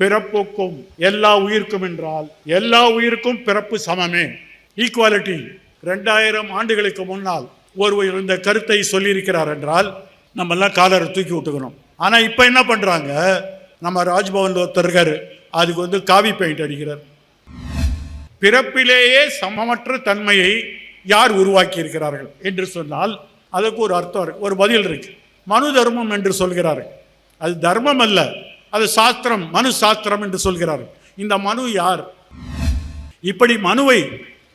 பிறப்புக்கும் எல்லா உயிருக்கும் என்றால் எல்லா உயிருக்கும் பிறப்பு சமமே, ஈக்குவாலிட்டி. 2000 ஆண்டுகளுக்கு முன்னால் ஒருவர் இந்த கருத்தை சொல்லியிருக்கிறார் என்றால் நம்ம எல்லாம் காலரை தூக்கி விட்டுக்கணும். ஆனால் இப்போ என்ன பண்ணுறாங்க, நம்ம ராஜ்பவன் ஒருத்தர் இருக்காரு, அதுக்கு காவி பெயிண்ட் அடிக்கிறார். பிறப்பிலேயே சமமற்ற தன்மையை யார் உருவாக்கி இருக்கிறார்கள் என்று சொன்னால் அதுக்கு ஒரு அர்த்தம் இருக்கு, ஒரு பதில் இருக்கு. மனு தர்மம் என்று சொல்கிறார்கள். அது தர்மம் அல்ல, அது சாஸ்திரம், மனு சாஸ்திரம் என்று சொல்கிறார்கள். இந்த மனு யார்? இப்படி மனுவை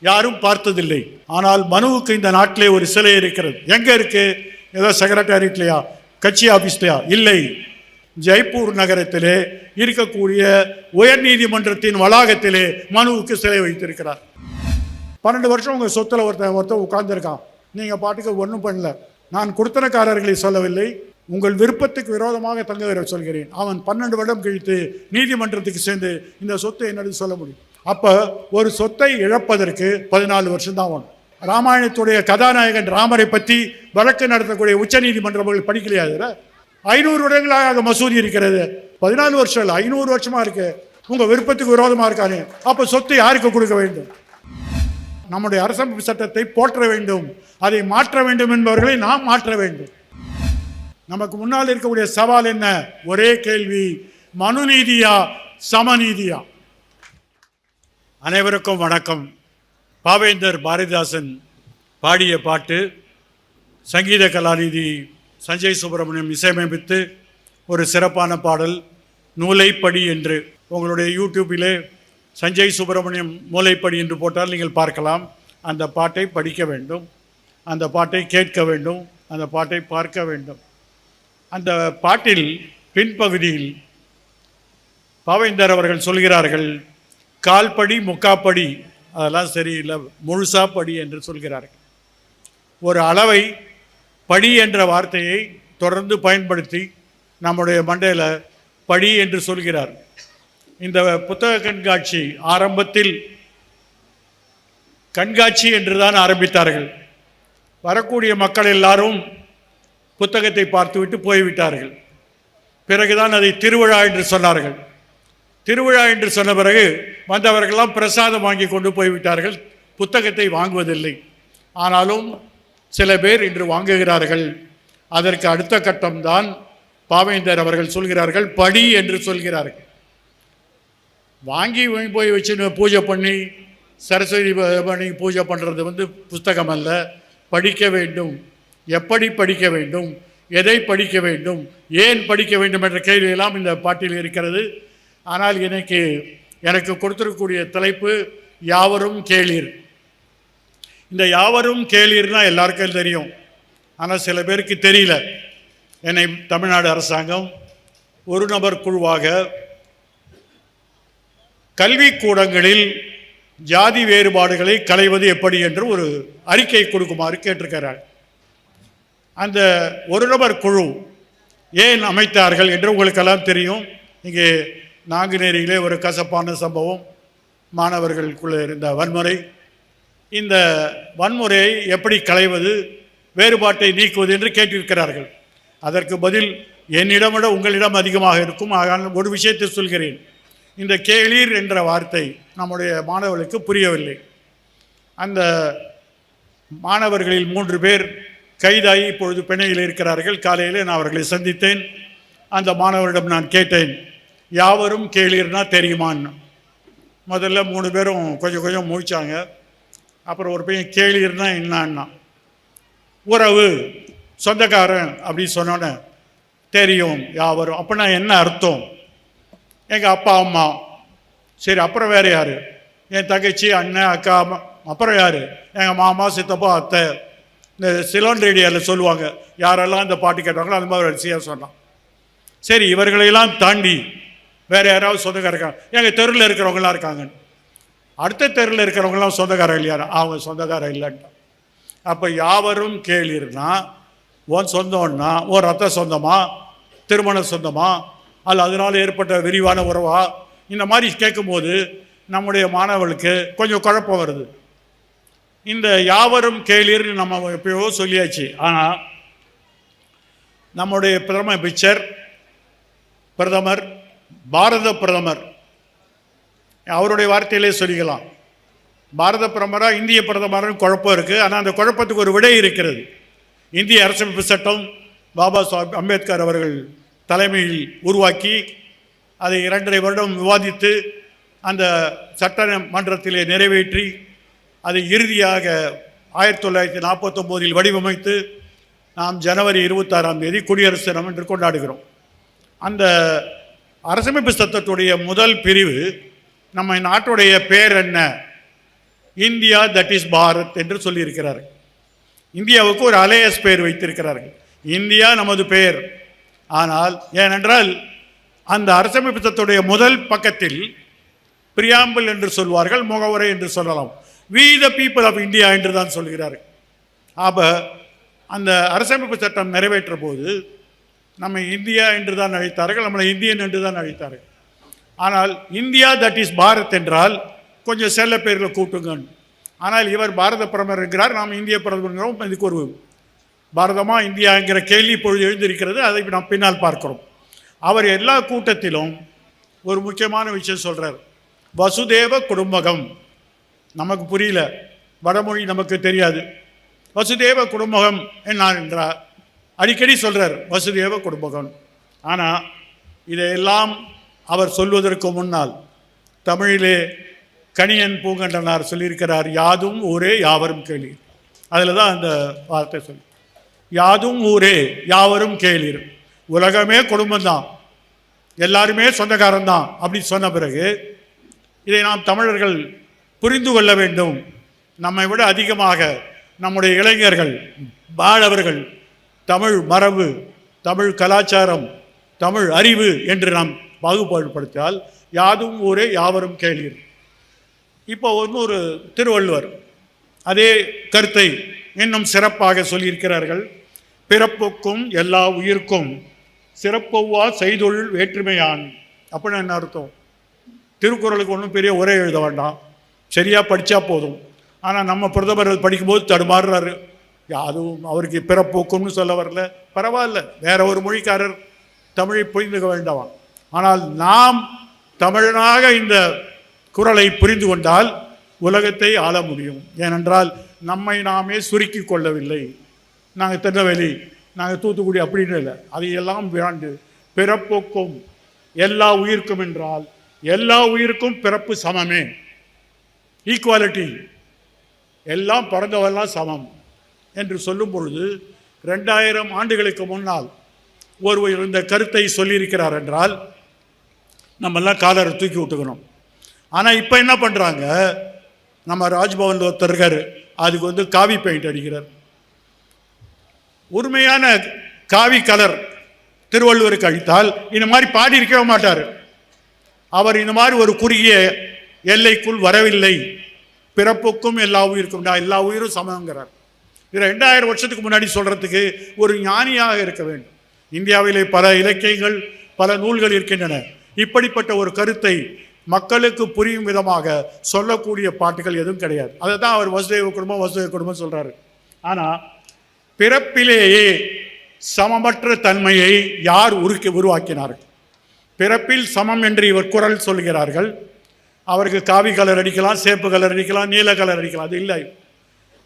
யாரும் பார்த்ததில்லை. ஆனால் மனுவுக்கு இந்த நாட்டிலே ஒரு சிலை இருக்கிறது. எங்க இருக்கு? ஏதோ செக்ரட்டேரியட்லையா, கட்சி ஆபீஸ்லையா? இல்லை, ஜெய்ப்பூர் நகரத்திலே இருக்கக்கூடிய உயர் நீதிமன்றத்தின் வளாகத்திலே மனுவுக்கு சிலை வைத்திருக்கிறார். 12 வருஷம் உங்க சொத்துல ஒருத்தன் உட்கார்ந்துருக்கான். நீங்க பாட்டுக்கு ஒன்றும் பண்ணல. நான் குடுத்தனக்காரர்களை சொல்லவில்லை, உங்கள் விருப்பத்துக்கு விரோதமாக தங்க சொல்கிறேன். அவன் 12 வருடம் கழித்து நீதிமன்றத்துக்கு சேர்ந்து இந்த சொத்தை என்னது சொல்ல முடியும்? அப்ப ஒரு சொத்தை இழப்பதற்கு 14 வருஷம் தான் ஆகும். ராமாயணத்துடைய கதாநாயகன் ராமரை பற்றி வழக்கு நடத்தக்கூடிய உச்ச நீதிமன்றங்கள் படிக்கலையா? 500 வருடங்களாக மசூதி இருக்கிறது. 14 வருஷம் இல்லை, 500 வருஷமா இருக்கு. உங்க விருப்பத்துக்கு விரோதமா இருக்காரு. அப்ப சொத்து யாருக்கு கொடுக்க வேண்டும்? நம்முடைய அரசமைப்பு சட்டத்தை போற்ற வேண்டும், அதை மாற்ற வேண்டும் என்பவர்களை நாம் மாற்ற வேண்டும். நமக்கு முன்னால் இருக்கக்கூடிய சவால் என்ன? ஒரே கேள்வி, மனு நீதியா சமநீதியா? அனைவருக்கும் வணக்கம். பாவேந்தர் பாரதிதாசன் பாடிய பாட்டு, சங்கீத கலாநிதி சஞ்சய் சுப்பிரமணியம் இசையமைப்பித்து ஒரு சிறப்பான பாடல், நூலைப்படி என்று. உங்களுடைய யூடியூப்பிலே சஞ்சய் சுப்பிரமணியம் மூலைப்படி என்று போட்டால் நீங்கள் பார்க்கலாம். அந்த பாட்டை படிக்க வேண்டும், அந்த பாட்டை கேட்க வேண்டும், அந்த பாட்டை பார்க்க வேண்டும். அந்த பாட்டில் பின்பகுதியில் பாவேந்தர் அவர்கள் சொல்கிறார்கள், கால்படி முக்காப்படி அதெல்லாம் சரியில்லை, முழுசா படி என்று சொல்கிறார்கள். ஒரு அளவை படி என்ற வார்த்தையை தொடர்ந்து பயன்படுத்தி நம்முடைய மண்டையில் படி என்று சொல்கிறார். இந்த புத்தக கண்காட்சி ஆரம்பத்தில் கண்காட்சி என்று தான் ஆரம்பித்தார்கள். வரக்கூடிய மக்கள் எல்லாரும் புத்தகத்தை பார்த்துவிட்டு போய்விட்டார்கள். பிறகுதான் அதை திருவிழா என்று சொன்னார்கள். திருவிழா என்று சொன்ன பிறகு வந்தவர்களெல்லாம் பிரசாதம் வாங்கி கொண்டு போய்விட்டார்கள், புத்தகத்தை வாங்குவதில்லை. ஆனாலும் சில பேர் இன்று வாங்குகிறார்கள். அதற்கு அடுத்த கட்டம்தான் பாவேந்தர் அவர்கள் சொல்கிறார்கள், படி என்று சொல்கிறார்கள். வாங்கி போய் வச்சு பூஜை பண்ணி சரஸ்வதி பண்ணி பூஜை பண்ணுறது புஸ்தகம் அல்ல, படிக்க வேண்டும். எப்படி படிக்க வேண்டும், எதை படிக்க வேண்டும், ஏன் படிக்க வேண்டும் என்ற கேள்வியெல்லாம் இந்த பாட்டில் இருக்கிறது. ஆனால் எனக்கு கொடுத்திருக்கக்கூடிய தலைப்பு யாவரும் கேளீர். இந்த யாவரும் கேளீர்னா எல்லாருக்கும் தெரியும், ஆனால் சில பேருக்கு தெரியல. என்னை தமிழ்நாடு அரசாங்கம் ஒரு நபர் குழுவாக கல்விக்கூடங்களில் ஜாதி வேறுபாடுகளை களைவது எப்படி என்று ஒரு அறிக்கை கொடுக்குமாறு கேட்டிருக்கிறார். அந்த ஒரு நபர் குழு ஏன் அமைத்தார்கள் என்று உங்களுக்கெல்லாம் தெரியும். இங்கே நாங்குநேரியிலே ஒரு கசப்பான சம்பவம், மாணவர்களுக்குள்ளே இருந்த வன்முறை. இந்த வன்முறையை எப்படி களைவது, வேறுபாட்டை நீக்குவது என்று கேட்டிருக்கிறார்கள். அதற்கு பதில் என்னிடம் விட உங்களிடம் அதிகமாக இருக்கும். ஆனால் ஒரு விஷயத்தை சொல்கிறேன், இந்த கேளீர் என்ற வார்த்தை நம்முடைய மாணவர்களுக்கு புரியவில்லை. அந்த மாணவர்களில் 3 பேர் கைதாகி இப்பொழுது பிணையில் இருக்கிறார்கள். காலையில் நான் அவர்களை சந்தித்தேன். அந்த மாணவரிடம் நான் கேட்டேன், யாவரும் கேளீர்னா தெரியுமான்னு. முதல்ல 3 பேரும் கொஞ்சம் முழிச்சாங்க. அப்புறம் ஒரு பையன் கேளீர்னா என்னான்னா, உறவு, சொந்தக்காரன் அப்படின்னு சொன்னோன்னே தெரியும் யாவரும். அப்படின்னா என்ன அர்த்தம்? எங்கள் அப்பா அம்மா. சரி, அப்புறம் வேறு யார்? என் தங்கச்சி, அண்ணன், அக்கா. அப்புறம் யார்? எங்கள் மாமா, சித்தப்பா, அத்தை. இந்த சிலோன் ரேடியோவில் சொல்லுவாங்க, யாரெல்லாம் இந்த பாட்டு கேட்டாங்களோ அந்த மாதிரி வரிசையாக சொன்னான். சரி, இவர்களையெல்லாம் தாண்டி வேறு யாராவது சொந்தக்காரர் இருக்காங்க? எங்கள் தெருவில் இருக்கிறவங்களாம் இருக்காங்க. அடுத்த தெருவில் இருக்கிறவங்களாம் சொந்தக்காரர் இல்லையா? அவங்க சொந்தக்காரர் இல்லைன்ட்டான். அப்போ யாவரும் கேளீர்னா, உன் சொந்தம்னா உன் ரத்த சொந்தமா, திருமண சொந்தமா, அல்ல அதனால் ஏற்பட்ட விரிவான உறவா? இந்த மாதிரி கேட்கும்போது நம்முடைய மாணவர்களுக்கு கொஞ்சம் குழப்பம் வருது. இந்த யாவரும் கேளீர்னு நம்ம எப்பயோ சொல்லியாச்சு. ஆனால் நம்முடைய பிரதமர் பாரத பிரதமர், அவருடைய வார்த்தையிலே சொல்லிக்கலாம், பாரத பிரதமரா இந்திய பிரதமர்னு குழப்பம் இருக்குது. ஆனால் அந்த குழப்பத்துக்கு ஒரு விடை இருக்கிறது. இந்திய அரசமைப்பு சட்டம் பாபா சாஹேப் அம்பேத்கர் அவர்கள் தலைமையில் உருவாக்கி அதை 2.5 வருடம் விவாதித்து அந்த சட்டமன்றத்திலே நிறைவேற்றி அதை இறுதியாக 1949 வடிவமைத்து நாம் ஜனவரி 26ஆம் தேதி குடியரசு தினம் என்று கொண்டாடுகிறோம். அந்த அரசமைப்பு சட்டத்துடைய முதல் பிரிவு நம்ம நாட்டுடைய பேர் என்ன, இந்தியா தட் இஸ் பாரத் என்று சொல்லியிருக்கிறார்கள். இந்தியாவுக்கு ஒரு அலையஸ் பெயர் வைத்திருக்கிறார்கள். இந்தியா நமது பெயர். ஆனால் ஏனென்றால் அந்த அரசமைப்பு சட்டத்துடைய முதல் பக்கத்தில் பிரியாம்பிள் என்று சொல்வார்கள், முகவுரை என்று சொல்லலாம், we the people of India என்று தான் சொல்கிறார்கள். அப்போ அந்த அரசமைப்பு சட்டம் நிறைவேற்ற போது நம்ம இந்தியா என்று தான் அழைத்தார்கள், நம்மளை இந்தியன் என்று தான் அழைத்தார்கள். ஆனால் இந்தியா தட் இஸ் பாரத் என்றால் கொஞ்சம் செல்ல பேர்களை கூட்டுங்க. ஆனால் இவர் பாரத பிரதமர் என்கிறார், நாம் இந்திய பிரதமர். இதுக்கு ஒரு பாரதமா இந்தியா என்கிற கேள்வி இப்பொழுது எழுந்திருக்கிறது. அதை நாம் பின்னால் பார்க்கிறோம். அவர் எல்லா கூட்டத்திலும் ஒரு முக்கியமான விஷயம் சொல்கிறார், வசுதேவ குடும்பகம். நமக்கு புரியல, வடமொழி நமக்கு தெரியாது. வசுதேவ குடும்பகம் என்ன என்றார், அடிக்கடி சொல்கிறார் வசுதேவ குடும்பகம். ஆனால் இதையெல்லாம் அவர் சொல்வதற்கு முன்னால் தமிழிலே கணியன் பூங்கண்டனார் சொல்லியிருக்கிறார், யாதும் ஊரே யாவரும் கேளீர். அதில் தான் அந்த வார்த்தை சொல்லி, யாதும் ஊரே யாவரும் கேளீர். உலகமே குடும்பம்தான், எல்லாருமே சொந்தக்காரன்தான். அப்படி சொன்ன பிறகு இதை நாம் தமிழர்கள் புரிந்து கொள்ள வேண்டும். நம்மை விட அதிகமாக நம்முடைய இளைஞர்கள், மாணவர்கள் தமிழ் மரபு, தமிழ் கலாச்சாரம், தமிழ் அறிவு என்று நாம் பாகுபாடுபடுத்தினால் யாதும் ஊரே யாவரும் கேளீர். இப்போ ஒரு திருவள்ளுவர் அதே கருத்தை இன்னும் சிறப்பாக சொல்லியிருக்கிறார்கள். பிறப்புக்கும் எல்லா உயிர்க்கும் சிறப்பொவ்வா செய்தொழில் வேற்றுமையான். அப்படின்னு என்ன அர்த்தம்? திருக்குறளுக்கு ஒன்றும் பெரிய உரை எழுத வேண்டாம், சரியாக படித்தா போதும். ஆனால் நம்ம பிரதமர் படிக்கும்போது தடுமாறுறாரு. அதுவும் அவருக்கு பிறப்போக்கும்னு சொல்ல வரல, பரவாயில்ல, வேற ஒரு மொழிக்காரர் தமிழை புரிந்து வேண்டாம். ஆனால் நாம் தமிழனாக இந்த குறளை புரிந்து கொண்டால் உலகத்தை ஆள முடியும். ஏனென்றால் நம்மை நாமே சுருக்கி கொள்ளவில்லை. நாங்கள் திருநெல்வேலி, நாங்கள் தூத்துக்குடி அப்படின்னு இல்லை, அதையெல்லாம் விராண்டு பிறப்போக்கும் எல்லா உயிர்க்கும் என்றால் எல்லா உயிருக்கும் பிறப்பு சமமே, ஈக்குவாலிட்டி, எல்லாம் பிறந்தவெல்லாம் சமம் என்று சொல்லும் பொழுது 2000 ஆண்டுகளுக்கு முன்னால் ஒருவர் இந்த கருத்தை சொல்லியிருக்கிறார் என்றால் நம்மெல்லாம் காலரை தூக்கி விட்டுக்கணும். ஆனால் இப்போ என்ன பண்ணுறாங்க, நம்ம ராஜ்பவன் ஒருத்தர் இருக்கார், அதுக்கு காவி பெயிண்ட் அடிக்கிறார். உண்மையான காவி கலர் திருவள்ளுவருக்கு அளித்தால் இந்த மாதிரி பாடி இருக்கவே மாட்டார். அவர் இந்த மாதிரி ஒரு குறுகிய எல்லைக்குள் வரவில்லை. பிறப்புக்கும் எல்லா உயிருக்கும், எல்லா உயிரும் சமங்கிறார். இது 2000 வருஷத்துக்கு முன்னாடி சொல்றதுக்கு ஒரு ஞானியாக இருக்க வேண்டும். இந்தியாவிலே பல இலக்கியங்கள், பல நூல்கள் இருக்கின்றன. இப்படிப்பட்ட ஒரு கருத்தை மக்களுக்கு புரியும் விதமாக சொல்லக்கூடிய பாட்டுகள் எதுவும் கிடையாது. அதை தான் அவர் வசுதேவ குடும்பம் சொல்றாரு. ஆனால் பிறப்பிலேயே சமமற்ற தன்மையை யார் உருவாக்கினார்கள்? பிறப்பில் சமம் என்று இவர் குறள் சொல்கிறார்கள். அவருக்கு காவி கலர் அடிக்கலாம், சேப்பு கலர் அடிக்கலாம், நீல கலர் அடிக்கலாம், அது இல்லை.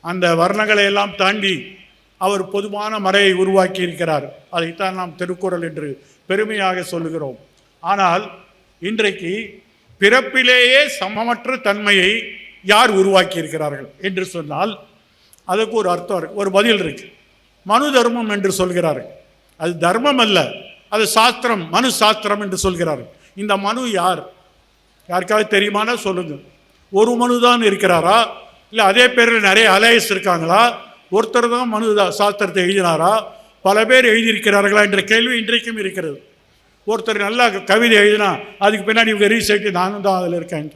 அந்த வர்ணங்களை எல்லாம் தாண்டி அவர் பொதுவான மறையை உருவாக்கி இருக்கிறார். அதைத்தான் நாம் திருக்குறள் என்று பெருமையாக சொல்லுகிறோம். ஆனால் இன்றைக்கு பிறப்பிலேயே சமமற்ற தன்மையை யார் உருவாக்கி இருக்கிறார்கள் என்று சொன்னால் அதுக்கு ஒரு அர்த்தம் இருக்கு, ஒரு பதில் இருக்கு. மனு தர்மம் என்று சொல்கிறார்கள். அது தர்மம் அல்ல, அது சாஸ்திரம், மனு சாஸ்திரம் என்று சொல்கிறார்கள். இந்த மனு யார்? யாருக்காவது தெரியுமானா சொல்லுங்க. ஒரு மனு தான் இருக்கிறாரா, இல்லை அதே பேரில் நிறைய அலையஸ் இருக்காங்களா? ஒருத்தர் தான் மனு சாஸ்திரத்தை எழுதினாரா, பல பேர் எழுதியிருக்கிறார்களா என்ற கேள்வி இன்றைக்கும் இருக்கிறது. ஒருத்தர் நல்லா கவிதை எழுதினா அதுக்கு பின்னாடி இவங்க ரீசைட்டு நானும் தான் அதில் இருக்கேன்,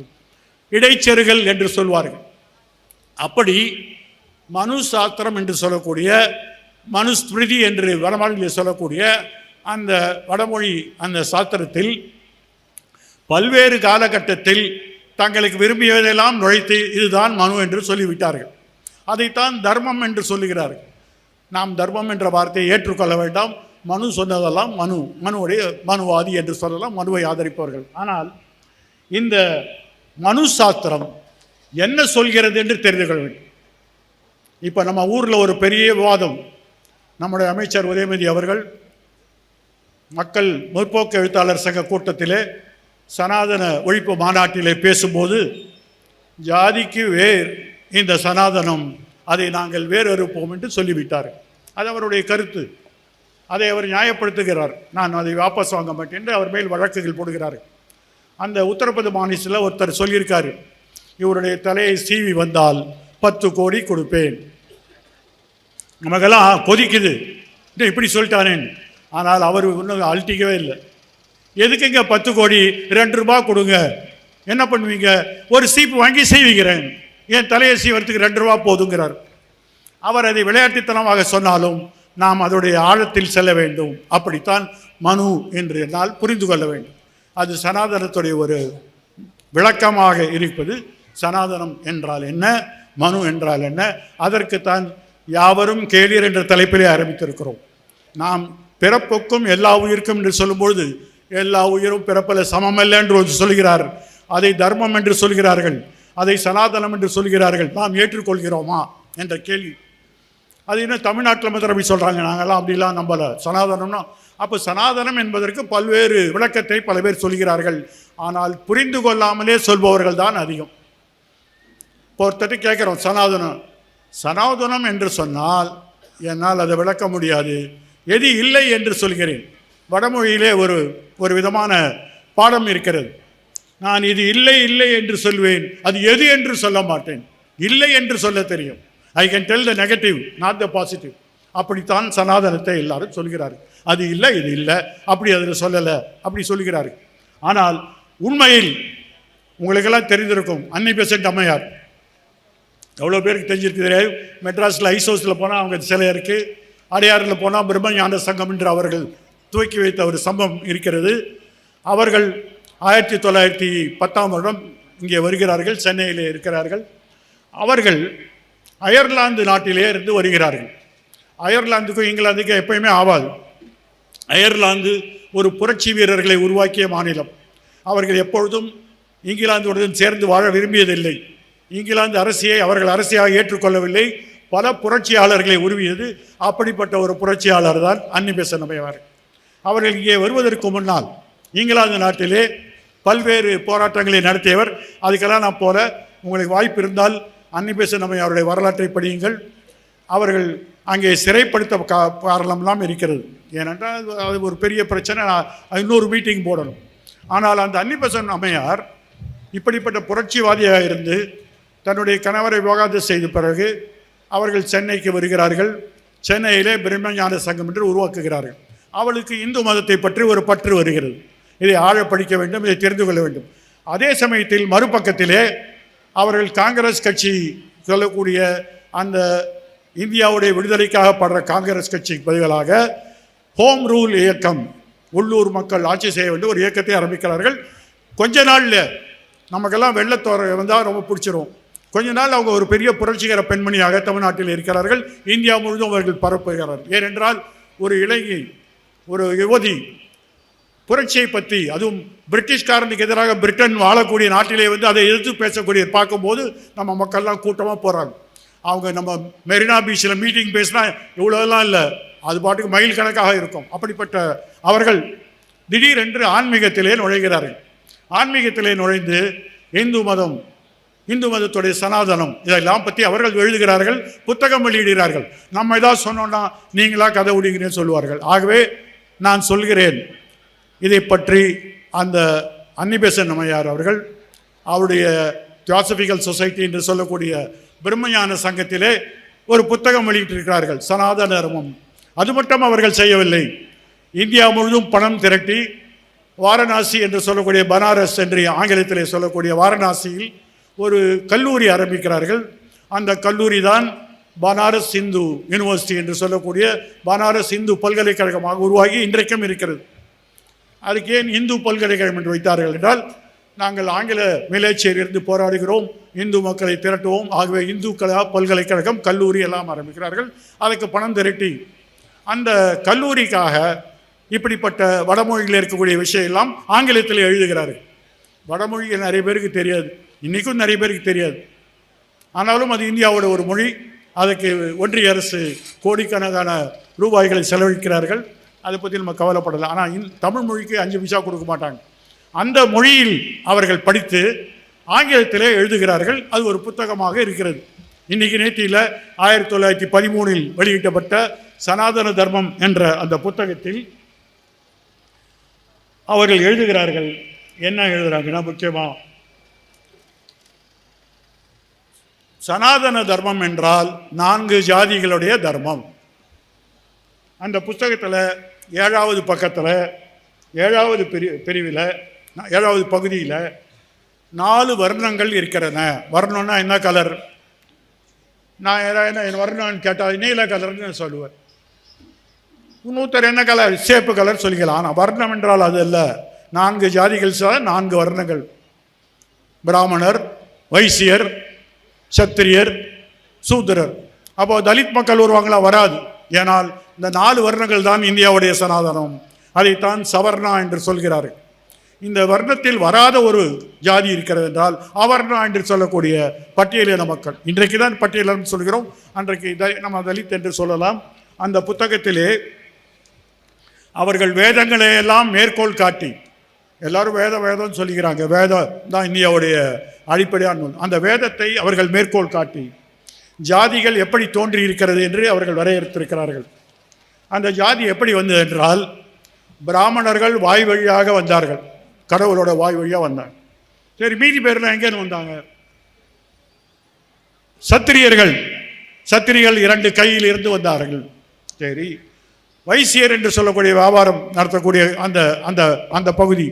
இடைச்செருகல் என்று சொல்வார்கள். அப்படி மனு சாஸ்திரம் என்று சொல்லக்கூடிய, மனுஸ்மிருதி என்று வடமொழியில் சொல்லக்கூடிய அந்த வடமொழி அந்த சாஸ்திரத்தில் பல்வேறு காலகட்டத்தில் தங்களுக்கு விரும்பியதெல்லாம் நுழைத்து இதுதான் மனு என்று சொல்லிவிட்டார்கள். அதைத்தான் தர்மம் என்று சொல்லுகிறார்கள். நாம் தர்மம் என்ற வார்த்தையை ஏற்றுக்கொள்ள வேண்டாம். மனு சொன்னதெல்லாம் மனுவுடைய மனுவாதி என்று சொல்லலாம், மனுவை ஆதரிப்பவர்கள். ஆனால் இந்த மனு சாஸ்திரம் என்ன சொல்கிறது என்று தெரிந்து கொள்ள வேண்டும். இப்போ நம்ம ஊரில் ஒரு பெரிய விவாதம், நம்முடைய அமைச்சர் உதயநிதி அவர்கள் மக்கள் முற்போக்கு எழுத்தாளர் சங்க கூட்டத்திலே சனாதன ஒழிப்பு மாநாட்டிலே பேசும்போது, ஜாதிக்கு வேர் இந்த சனாதனம், அதை நாங்கள் வேறறுப்போம் என்று சொல்லிவிட்டார். அது அவருடைய கருத்து. அதை அவர் நியாயப்படுத்துகிறார். நான் அதை வாபஸ் வாங்க மாட்டேன் என்று அவர் மேல் வழக்குகள் போடுகிறார். அந்த உத்தரப்பிரதேச மாநிலத்தில் ஒருத்தர் சொல்லியிருக்காரு, இவருடைய தலையை சீவி வந்தால் 10 கோடி கொடுப்பேன். நமக்கெல்லாம் கொதிக்குது, இப்படி சொல்லிட்டானேன். ஆனால் அவர் இன்னும் அழட்டிக்கவே இல்லை. எதுக்குங்க 10 கோடி, 2 ரூபா கொடுங்க, என்ன பண்ணுவீங்க? ஒரு சீப்பு வாங்கி செய்விக்கிறேன், என் தலையை சீவறதுக்கு 2 ரூபா போதுங்கிறார். அவர் அதை விளையாட்டுத்தனமாக சொன்னாலும் நாம் அதோடைய ஆழத்தில் செல்ல வேண்டும். அப்படித்தான் மனு என்று என்னால் புரிந்து கொள்ள வேண்டும். அது சனாதனத்துடைய ஒரு விளக்கமாக இருப்பது. சனாதனம் என்றால் என்ன, மனு என்றால் என்ன, அதற்குத்தான் யாவரும் கேளீர் என்ற தலைப்பிலே ஆரம்பித்திருக்கிறோம். நாம் பிறப்புக்கும் எல்லா உயிருக்கும் என்று சொல்லும்பொழுது, எல்லா உயிரும் பிறப்பில் சமமல்ல என்று சொல்கிறார். அதை தர்மம் என்று சொல்கிறார்கள், அதை சனாதனம் என்று சொல்கிறார்கள். நாம் ஏற்றுக்கொள்கிறோமா என்ற கேள்வி. அது இன்னும் தமிழ்நாட்டில் மாத்திரம் அப்படி சொல்கிறாங்க, நாங்கள்லாம் அப்படிலாம் நம்பலை சனாதனம்னா. அப்போ சனாதனம் என்பதற்கு பல்வேறு விளக்கத்தை பல பேர் சொல்கிறார்கள். ஆனால் புரிந்து கொள்ளாமலே சொல்பவர்கள் தான் அதிகம். பொறுத்தட்டு கேட்குறோம், சனாதனம் என்று சொன்னால் என்னால் அதை விளக்க முடியாது, எது இல்லை என்று சொல்கிறேன். வடமொழியிலே ஒரு விதமான பாடம் இருக்கிறது. நான் இது இல்லை இல்லை என்று சொல்வேன், அது எது என்று சொல்ல மாட்டேன். இல்லை என்று சொல்ல தெரியும். I can tell the negative, not the positive. அப்படித்தான் சனாதனத்தை எல்லாரும் சொல்கிறார்கள். அது இல்லை, இது இல்லை, அப்படி அதில் சொல்லலை, அப்படி சொல்கிறார்கள். ஆனால் உண்மையில் உங்களுக்கெல்லாம் தெரிந்திருக்கும், அன்னை பெசன்ட் அம்மையார் எவ்வளோ பேருக்கு தெரிஞ்சிருக்கு தெரியாது. மெட்ராஸில் ஐசோஸில் போனால் அவங்க சிலை இருக்குது. அடையாறில் போனால் பிரம்மஞான சங்கம் என்று அவர்கள் துவக்கி வைத்த ஒரு சம்பவம் இருக்கிறது. அவர்கள் 1910 இங்கே வருகிறார்கள், சென்னையிலே இருக்கிறார்கள். அவர்கள் அயர்லாந்து நாட்டிலே இருந்து வருகிறார்கள். அயர்லாந்துக்கும் இங்கிலாந்துக்கும் எப்பயுமே ஆவாது. அயர்லாந்து ஒரு புரட்சி வீரர்களை உருவாக்கிய மாநிலம். அவர்கள் எப்பொழுதும் இங்கிலாந்துடன் சேர்ந்து வாழ விரும்பியதில்லை. இங்கிலாந்து அரசியை அவர்கள் அரசியாக ஏற்றுக்கொள்ளவில்லை. பல புரட்சியாளர்களை உருவியது. அப்படிப்பட்ட ஒரு புரட்சியாளர் தான் அன்னி பெசன்ட் அம்மையார். அவர்கள் இங்கே வருவதற்கு முன்னால் இங்கிலாந்து நாட்டிலே பல்வேறு போராட்டங்களை நடத்தியவர். அதுக்கெல்லாம் நான் போல, உங்களுக்கு வாய்ப்பு இருந்தால் அன்னி பெசன்ட் அம்மையாருடைய வரலாற்றை படியுங்கள். அவர்கள் அங்கே சிறைப்படுத்த காரணம்லாம் இருக்கிறது. ஏனென்றால் அது ஒரு பெரிய பிரச்சனை, இன்னொரு மீட்டிங் போடணும். ஆனால் அந்த அன்னி பெசன்ட் அம்மையார் இப்படிப்பட்ட புரட்சிவாதியாக இருந்து தன்னுடைய கணவரை விவாகரத்து செய்த பிறகு அவர்கள் சென்னைக்கு வருகிறார்கள். சென்னையிலே பிரம்மஞான சங்கம் என்று உருவாக்குகிறார்கள். அவளுக்கு இந்து மதத்தை பற்றி ஒரு பற்று வருகிறது. இதை ஆழ படிக்க வேண்டும், இதை தெரிந்து கொள்ள வேண்டும். அதே சமயத்தில் மறுபக்கத்திலே அவர்கள் காங்கிரஸ் கட்சி சொல்லக்கூடிய அந்த இந்தியாவுடைய விடுதலைக்காக படுற காங்கிரஸ் கட்சிக்கு பதிலாக ஹோம் ரூல் இயக்கம், உள்ளூர் மக்கள் ஆட்சி செய்ய வேண்டும் ஒரு இயக்கத்தை ஆரம்பிக்கிறார்கள். கொஞ்ச நாளில் நமக்கெல்லாம் வெள்ளத்தோரை வந்தால் ரொம்ப பிடிச்சிரும். கொஞ்ச நாள் அவங்க ஒரு பெரிய புரட்சிகர பெண்மணியாக தமிழ்நாட்டில் இருக்கிறார்கள். இந்தியா முழுவதும் அவர்கள் பரப்புகிறார்கள். ஏனென்றால் ஒரு இளைஞி, ஒரு யுவதி புரட்சியை பற்றி, அதுவும் பிரிட்டிஷ்காரனுக்கு எதிராக பிரிட்டன் வாழக்கூடிய நாட்டிலே அதை எதிர்த்து பேசக்கூடிய பார்க்கும்போது நம்ம மக்கள்லாம் கூட்டமாக போகிறாங்க. அவங்க நம்ம மெரினா பீச்சில் மீட்டிங் பேசினா இவ்வளோலாம் இல்லை, அது பாட்டுக்கு மைல் கணக்காக இருக்கும். அப்படிப்பட்ட அவர்கள் திடீரென்று ஆன்மீகத்திலே நுழைகிறார்கள். ஆன்மீகத்திலே நுழைந்து இந்து மதத்துடைய சனாதனம் இதெல்லாம் பற்றி அவர்கள் எழுதுகிறார்கள், புத்தகம் வெளியிடுகிறார்கள். நம்ம ஏதாவது சொன்னோன்னா நீங்களா கதை விடுகிறேன்னு சொல்லுவார்கள். ஆகவே நான் சொல்கிறேன், இதை பற்றி அந்த அன்னி பெசன்ட் அம்மையார் அவர்கள் அவருடைய தியோசபிக்கல் சொசைட்டி என்று சொல்லக்கூடிய பிரம்மஞான சங்கத்திலே ஒரு புத்தகம் வெளியிட்டிருக்கிறார்கள், சனாதன தர்மம். அது மட்டும் அவர்கள் செய்யவில்லை. இந்தியா முழுவதும் பணம் திரட்டி வாரணாசி என்று சொல்லக்கூடிய பனாரஸ் என்று ஆங்கிலத்திலே சொல்லக்கூடிய வாரணாசியில் ஒரு கல்லூரி ஆரம்பிக்கிறார்கள். அந்த கல்லூரி தான் பனாரஸ் இந்து யூனிவர்சிட்டி என்று சொல்லக்கூடிய பனாரஸ் இந்து பல்கலைக்கழகமாக உருவாகி இன்றைக்கும் இருக்கிறது. அதுக்கு ஏன் இந்து பல்கலைக்கழகம் என்று வைத்தார்கள் என்றால், நாங்கள் ஆங்கில மிலேச்சேரியிலிருந்து போராடுகிறோம், இந்து மக்களை திரட்டுவோம். ஆகவே இந்து பல்கலைக்கழகம், கல்லூரி எல்லாம் ஆரம்பிக்கிறார்கள். அதுக்கு பணம் திரட்டி அந்த கல்லூரிக்காக இப்படிப்பட்ட வடமொழியில் இருக்கக்கூடிய விஷயம் எல்லாம் ஆங்கிலத்தில் எழுதுகிறார்கள். வடமொழி நிறைய பேருக்கு தெரியாது, இன்றைக்கும் நிறைய பேருக்கு தெரியாது. ஆனாலும் அது இந்தியாவோட ஒரு மொழி. அதுக்கு ஒன்றிய அரசு கோடிக்கணக்கான ரூபாய்களை செலவழிக்கிறார்கள். அதை பற்றி நம்ம கவலைப்படலை. ஆனால் தமிழ் மொழிக்கு 5 பைசா கொடுக்க மாட்டாங்க. அந்த மொழியில் அவர்கள் படித்து ஆங்கிலத்திலே எழுதுகிறார்கள். அது ஒரு புத்தகமாக இருக்கிறது. இன்றைக்கி நேற்றியில் 1913 வெளியிட்டப்பட்ட சனாதன தர்மம் என்ற அந்த புத்தகத்தில் அவர்கள் எழுதுகிறார்கள். என்ன எழுதுகிறாங்கன்னா, முக்கியமாக சனாதன தர்மம் என்றால் 4 ஜாதிகளுடைய தர்மம். அந்த புத்தகத்தில் 7வது பக்கத்தில் 7வது பிரிவில் 7வது பகுதியில் 4 வர்ணங்கள் இருக்கிறன. வர்ணம்னா என்ன கலர்? நான் என் வர்ணம்னு கேட்டால் நீல கலர்னு சொல்லுவேன். இன்னொருத்தர் என்ன கலர்? சேப்பு கலர் சொல்லிக்கலாம். ஆனால் வர்ணம் என்றால் அது அல்ல. 4 ஜாதிகள், 4 வர்ணங்கள். பிராமணர், வைசியர், சத்திரியர், சூத்திரர். அப்போ தலித் மக்கள் வருவாங்களா? வராது. ஏனால் இந்த 4 வர்ணங்கள் தான் இந்தியாவுடைய சனாதனம். அதைத்தான் சவர்ணா என்று சொல்கிறார்கள். இந்த வர்ணத்தில் வராத ஒரு ஜாதி இருக்கிறது என்றால் அவர்ணா என்று சொல்லக்கூடிய பட்டியலின மக்கள். இன்றைக்கு தான் பட்டியலினம் சொல்கிறோம், அன்றைக்கு நம்ம தலித் என்று சொல்லலாம். அந்த புத்தகத்திலே அவர்கள் வேதங்களை எல்லாம் மேற்கோள் காட்டி, எல்லாரும் வேதம் சொல்லுகிறாங்க, வேதம் தான் இந்தியாவுடைய அடிப்படையான நூல். அந்த வேதத்தை அவர்கள் மேற்கோள் காட்டி ஜாதிகள் எப்படி தோன்றி இருக்கிறது என்று அவர்கள் வரையறுத்திருக்கிறார்கள். அந்த ஜாதி எப்படி வந்தது என்றால், பிராமணர்கள் வாய் வழியாக வந்தார்கள், கடவுளோட வாய் வழியாக வந்தாங்க. சரி, மீதி பேர்லாம் எங்கேன்னு வந்தாங்க? சத்திரியர்கள் 2 கையில் இருந்து வந்தார்கள். சரி, வைசியர் என்று சொல்லக்கூடிய வியாபாரம் நடத்தக்கூடிய அந்த அந்த அந்த பகுதி,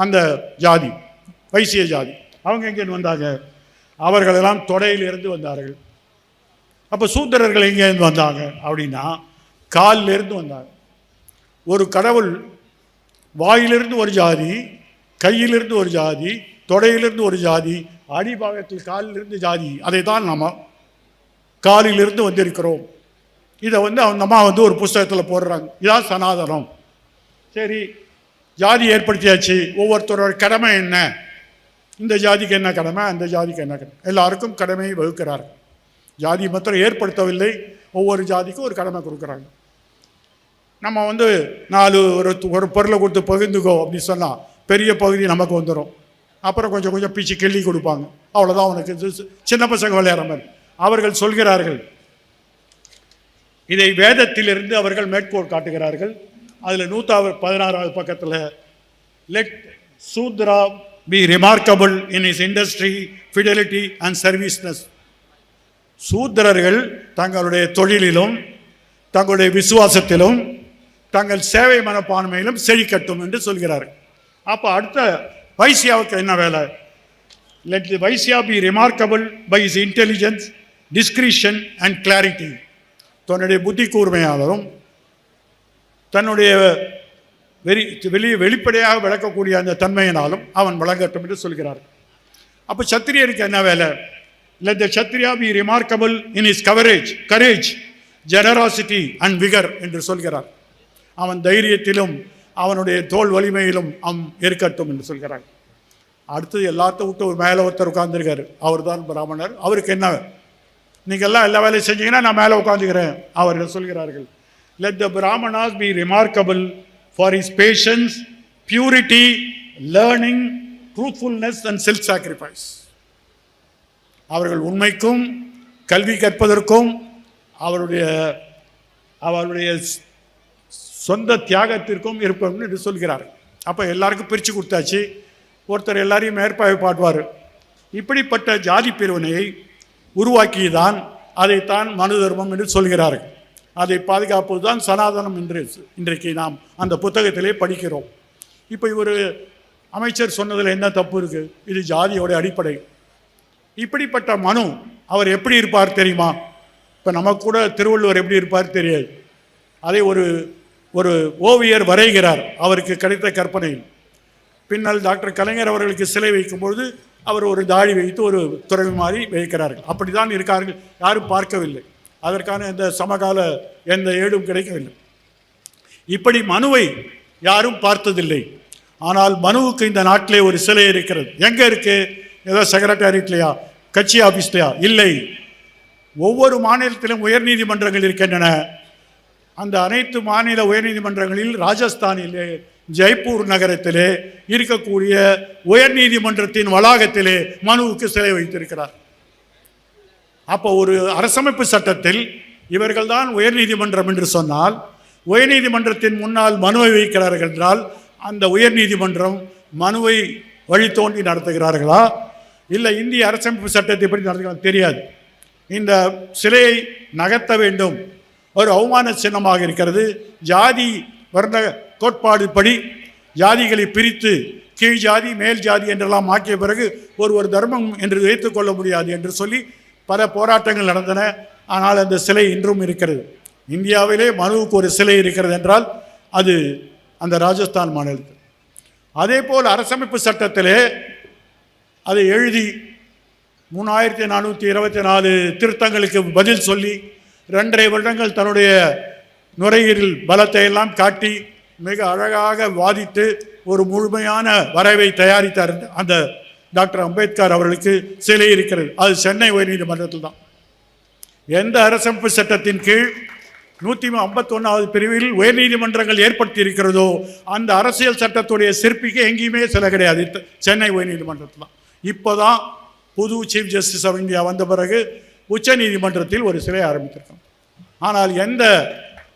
அந்த ஜாதி வைசிய ஜாதி, அவங்க எங்கேன்னு வந்தாங்க? அவர்களெல்லாம் தொடையில் இருந்து வந்தார்கள். அப்போ சூத்திரர்கள் எங்கேருந்து வந்தாங்க அப்படின்னா, காலில் இருந்து வந்தாங்க. ஒரு கடவுள் வாயிலிருந்து ஒரு ஜாதி, கையிலிருந்து ஒரு ஜாதி, தொடையிலிருந்து ஒரு ஜாதி, அடிபாகத்தில் காலிலிருந்து ஜாதி. அதை தான் நம்ம காலிலிருந்து வந்திருக்கிறோம். இதை அந்த அம்மா ஒரு புஸ்தகத்தில் போடுறாங்க. இதான் சனாதனம். சரி, ஜாதி ஏற்படுத்தியாச்சு. ஒவ்வொருத்தரோட கடமை என்ன? இந்த ஜாதிக்கு என்ன கடமை, அந்த ஜாதிக்கு என்ன கடமை? எல்லாருக்கும் கடமையை வகுக்கிறார்கள். ஜாதி மாத்திரம் ஏற்படுத்தவில்லை, ஒவ்வொரு ஜாதிக்கும் ஒரு கடமை கொடுக்குறாங்க. நம்ம 4 ஒரு பொருளை கொடுத்து பகிர்ந்துக்கோ அப்படின்னு சொன்னால் பெரிய பகுதி நமக்கு வந்துடும். அப்புறம் கொஞ்சம் கொஞ்சம் பிச்சு கிள்ளி கொடுப்பாங்க. அவ்வளோதான் உனக்கு. சின்ன பசங்க விளையாடுற மாதிரி. அவர்கள் சொல்கிறார்கள், இதை வேதத்திலிருந்து அவர்கள் மேற்கோள் காட்டுகிறார்கள். அதில் 116வது பக்கத்தில், let Shudra be remarkable in his industry, fidelity and serviceness. சூத்திரர்கள் தங்களுடைய தொழிலிலும் தங்களுடைய விசுவாசத்திலும் தங்கள் சேவை மனப்பான்மையிலும் செழிக்கட்டும் என்று சொல்கிறார்கள். அப்போ அடுத்த வைசியாவுக்கு என்ன வேலை? Let the Vaishya be remarkable by his intelligence, discretion and clarity. தன்னுடைய புத்தி கூர்மையாலும் தன்னுடைய வெளிப்படையாக விளக்கக்கூடிய அந்த தன்மையினாலும் அவன் விளங்கட்டும் என்று சொல்கிறார். அப்போ சத்திரியருக்கு என்ன வேலை? Let the Kshatriya be remarkable in his courage, generosity and vigor என்று சொல்கிறார். அவன் தைரியத்திலும் அவனுடைய தோல் வலிமையிலும் இருக்கட்டும் என்று சொல்கிறார். அடுத்தது எல்லாத்தையும் விட்டு ஒரு மேலே ஒருத்தர் உட்கார்ந்துருக்காரு. அவர் தான் பிராமணர். அவருக்கு என்ன? நீங்கள் எல்லாம் எல்லா வேலையும் செஞ்சீங்கன்னா நான் மேலே உட்காந்துக்கிறேன். அவர்கள் சொல்கிறார்கள், let the Brahmanas be remarkable for his patience, purity, learning, truthfulness and self-sacrifice. அவர்கள் உண்மைக்கும் கல்வி கற்பதற்கும் அவருடைய சொந்த தியாகத்திற்கும் இருப்போம் என்று சொல்கிறார். அப்போ எல்லாருக்கும் பிரித்து கொடுத்தாச்சு. ஒருத்தர் எல்லாரையும் மேற்பார்வை பாட்டுவார். இப்படிப்பட்ட ஜாதி பிரிவினையை உருவாக்கியதான் அதைத்தான் மனு தர்மம் என்று சொல்கிறார்கள். அதை பாதுகாப்பது தான் சனாதனம் என்று இன்றைக்கு நாம் அந்த புத்தகத்திலே படிக்கிறோம். இப்போ இவர் அமைச்சர் சொன்னதில் என்ன தப்பு இருக்குது? இது ஜாதியோட அடிப்படை. இப்படிப்பட்ட மனு அவர் எப்படி இருப்பார் தெரியுமா? இப்போ நமக்கு கூட திருவள்ளுவர் எப்படி இருப்பார் தெரியாது. அதை ஒரு ஓவியர் வரைகிறார் அவருக்கு கிடைத்த கற்பனையில். பின்னால் டாக்டர் கலைஞர் அவர்களுக்கு சிலை வைக்கும்பொழுது அவர் ஒரு தாடி வைத்து ஒரு துறவி மாதிரி வைக்கிறார்கள். அப்படி தான் இருக்கார்கள். யாரும் பார்க்கவில்லை. அதற்கான எந்த சமகால எந்த ஏடும் கிடைக்கவில்லை. இப்படி மனுவை யாரும் பார்த்ததில்லை. ஆனால் மனுவுக்கு இந்த நாட்டிலே ஒரு சிலை இருக்கிறது. எங்கே இருக்கு? ஏதோ செக்ரட்டேரியட்லையா, கட்சி ஆஃபீஸ்லையா? இல்லை, ஒவ்வொரு மாநிலத்திலும் உயர்நீதிமன்றங்கள் இருக்கின்றன. அந்த அனைத்து மாநில உயர்நீதிமன்றங்களில் ராஜஸ்தானிலே ஜெய்ப்பூர் நகரத்திலே இருக்கக்கூடிய உயர்நீதிமன்றத்தின் வளாகத்திலே மனுவுக்கு சிலை வைத்திருக்கிறார். அப்போ ஒரு அரசமைப்பு சட்டத்தில் இவர்கள் தான் உயர்நீதிமன்றம் என்று சொன்னால், உயர்நீதிமன்றத்தின் முன்னால் மனுவை வைக்கிறார்கள் என்றால் அந்த உயர்நீதிமன்றம் மனுவை வழித்தோண்டி நடத்துகிறார்களா, இல்லை இந்திய அரசமைப்பு சட்டத்தை எப்படி நடத்துகிறாங்க தெரியாது. இந்த சிலையை நகர்த்த வேண்டும், ஒரு அவமான சின்னமாக இருக்கிறது. ஜாதி வர்ண கோட்பாடு படி ஜாதிகளை பிரித்து கீழ் ஜாதி மேல் ஜாதி என்றெல்லாம் ஆக்கிய பிறகு ஒரு தர்மம் என்று வைத்துக்கொள்ள முடியாது என்று சொல்லி பல போராட்டங்கள் நடந்தன. ஆனால் அந்த சிலை இன்றும் இருக்கிறது. இந்தியாவிலே மனுவுக்கு ஒரு சிலை இருக்கிறது என்றால் அது அந்த ராஜஸ்தான் மாநிலத்தில். அதே போல் அரசமைப்பு சட்டத்திலே அதை எழுதி 3424 திருத்தங்களுக்கு பதில் சொல்லி 2.5 வருடங்கள் தன்னுடைய நுரையீரல் பலத்தை எல்லாம் காட்டி மிக அழகாக வாதிட்டு ஒரு முழுமையான வரைவை தயாரித்தார். அந்த டாக்டர் அம்பேத்கர் அவர்களுக்கு சிலை இருக்கிறது. அது சென்னை உயர்நீதிமன்றத்தில் தான். எந்த அரசமைப்பு சட்டத்தின் கீழ் 151வது பிரிவில் உயர்நீதிமன்றங்கள் ஏற்படுத்தி இருக்கிறதோ அந்த அரசியல் சட்டத்துடைய சிற்பிக்கு எங்கேயுமே சிலை கிடையாது. சென்னை உயர்நீதிமன்றத்தில் தான். இப்போதான் புது சீஃப் ஜஸ்டிஸ் ஆஃப் இந்தியா வந்த பிறகு உச்ச நீதிமன்றத்தில் ஒரு சிலை ஆரம்பித்திருக்கோம். ஆனால் எந்த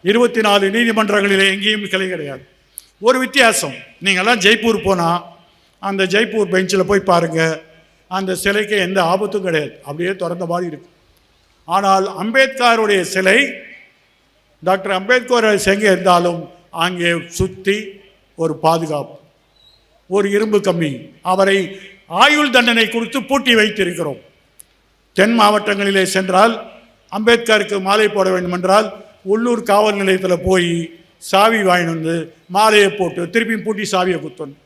24 நீதிமன்றங்களிலே எங்கேயும் சிலை கிடையாது. ஒரு வித்தியாசம், நீங்கள்லாம் ஜெய்ப்பூர் போனால் அந்த ஜெய்ப்பூர் பெஞ்சில் போய் பாருங்கள், அந்த சிலைக்கு எந்த ஆபத்தும் கிடையாது, அப்படியே திறந்த மாதிரி இருக்கு. ஆனால் அம்பேத்கருடைய சிலை, டாக்டர் அம்பேத்கர் எங்கே இருந்தாலும் அங்கே சுற்றி ஒரு பாதுகாப்பு, ஒரு இரும்பு கம்பி, அவரை ஆயுள் தண்டனை கொடுத்து பூட்டி வைத்திருக்கிறோம். தென் மாவட்டங்களிலே சென்றால் அம்பேத்கருக்கு மாலை போட வேண்டும் என்றால் உள்ளூர் காவல் நிலையத்தில் போய் சாவி வாங்கி வந்து மாலையை போட்டு திருப்பி பூட்டி சாவியை குத்தணும்.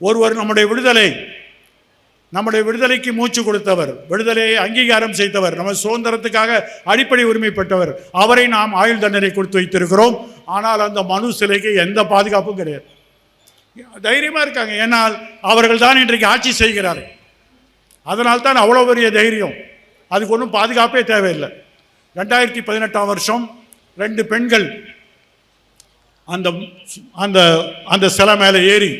ஒருவர் நம்முடைய விடுதலைக்கு மூச்சு கொடுத்தவர், விடுதலையை அங்கீகாரம் செய்தவர், நம்ம சுதந்திரத்துக்காக அடிப்படை உரிமை பெற்றவர், அவரை நாம் ஆயுள் தண்டனை கொடுத்து வைத்திருக்கிறோம். ஆனால் அந்த மனு சிலைக்கு எந்த பாதுகாப்பும் கிடையாது. தைரியமாக இருக்காங்க, ஏன்னால் அவர்கள் தான் இன்றைக்கு ஆட்சி செய்கிறார்கள். அதனால் தான் அவ்வளோ பெரிய தைரியம். அதுக்கு ஒன்றும் பாதுகாப்பே தேவையில்லை. 2018ஆம் வருஷம் 2 பெண்கள் அந்த அந்த அந்த சிலை மேலே ஏறி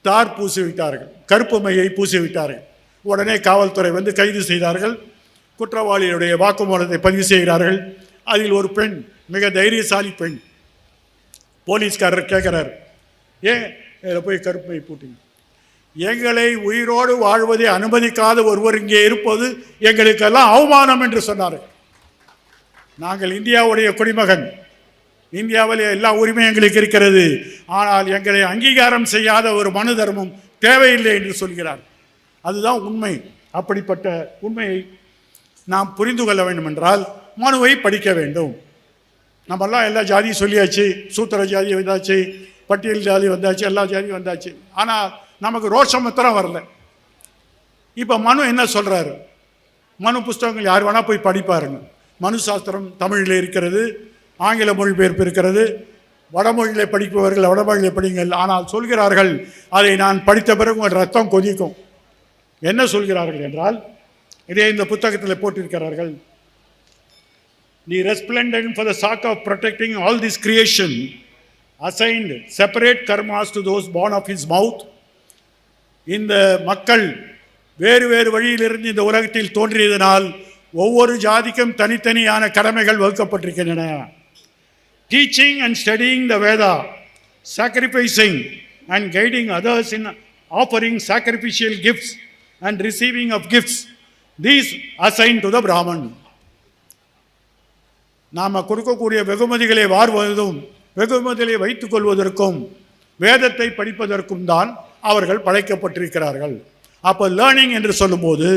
தார் பூசி விட்டார்கள், கருப்பு மையை பூசி விட்டார்கள். உடனே காவல்துறை வந்து கைது செய்தார்கள். குற்றவாளியுடைய வாக்குமூலத்தை பதிவு செய்கிறார்கள். அதில் ஒரு பெண், மிக தைரியசாலி பெண், போலீஸ்காரர் கேட்குறார், ஏன் இதில் போய் கருப்பு மை பூட்டிங்க? எங்களை உயிரோடு வாழ்வதை அனுமதிக்காத ஒருவர் இங்கே இருப்பது எங்களுக்கெல்லாம் அவமானம் என்று சொன்னார்கள். நாங்கள் இந்தியாவுடைய குடிமகன், இந்தியாவில் எல்லா உரிமையும் எங்களுக்கு இருக்கிறது, ஆனால் எங்களை அங்கீகாரம் செய்யாத ஒரு மனு தர்மம் தேவையில்லை என்று சொல்கிறார். அதுதான் உண்மை. அப்படிப்பட்ட உண்மையை நாம் புரிந்து கொள்ள வேண்டும் என்றால் மனுவை படிக்க வேண்டும். நம்மெல்லாம் எல்லா ஜாதியும் சொல்லியாச்சு, சூத்திர ஜாதி வந்தாச்சு, பட்டியல் ஜாதி வந்தாச்சு, எல்லா ஜாதியும் வந்தாச்சு. ஆனால் நமக்கு ரோஷம் மாத்திரம் வரல. இப்போ மனு என்ன சொல்கிறாரு? மனு புஸ்தகங்கள் யார் வேணால் போய் படிப்பாருங்க. மனு சாஸ்திரம் தமிழில் இருக்கிறது, ஆங்கில மொழிபெயர்ப்பு இருக்கிறது. வடமொழியில் படிப்பவர்கள் வடமொழியில் படிங்கள். ஆனால் சொல்கிறார்கள், அதை நான் படித்த பிறகு உங்கள் ரத்தம் கொதிக்கும். என்ன சொல்கிறார்கள் என்றால், இதே இந்த புத்தகத்தில் போட்டிருக்கிறார்கள், The resplendent for the sake of protecting all this creation assigned separate karmas to those born of his mouth. இந்த மக்கள் வேறு வேறு வழியிலிருந்து இந்த உலகத்தில் தோன்றியதனால் ஒவ்வொரு ஜாதிக்கும் தனித்தனியான கடமைகள் வகுக்கப்பட்டிருக்கின்றன. Teaching and studying the Veda, sacrificing and guiding others in offering sacrificial gifts and receiving of gifts, these assigned to the Brahman. நாம் கொடுக்கக்கூடிய வெகுமதிகளை வார்வதும் வெகுமதிகளை வைத்துக் கொள்வதற்கும் வேதத்தை படிப்பதற்கும் தான் அவர்கள் படைக்கப்பட்டிருக்கிறார்கள். அப்போ லேர்னிங் என்று சொல்லும்போது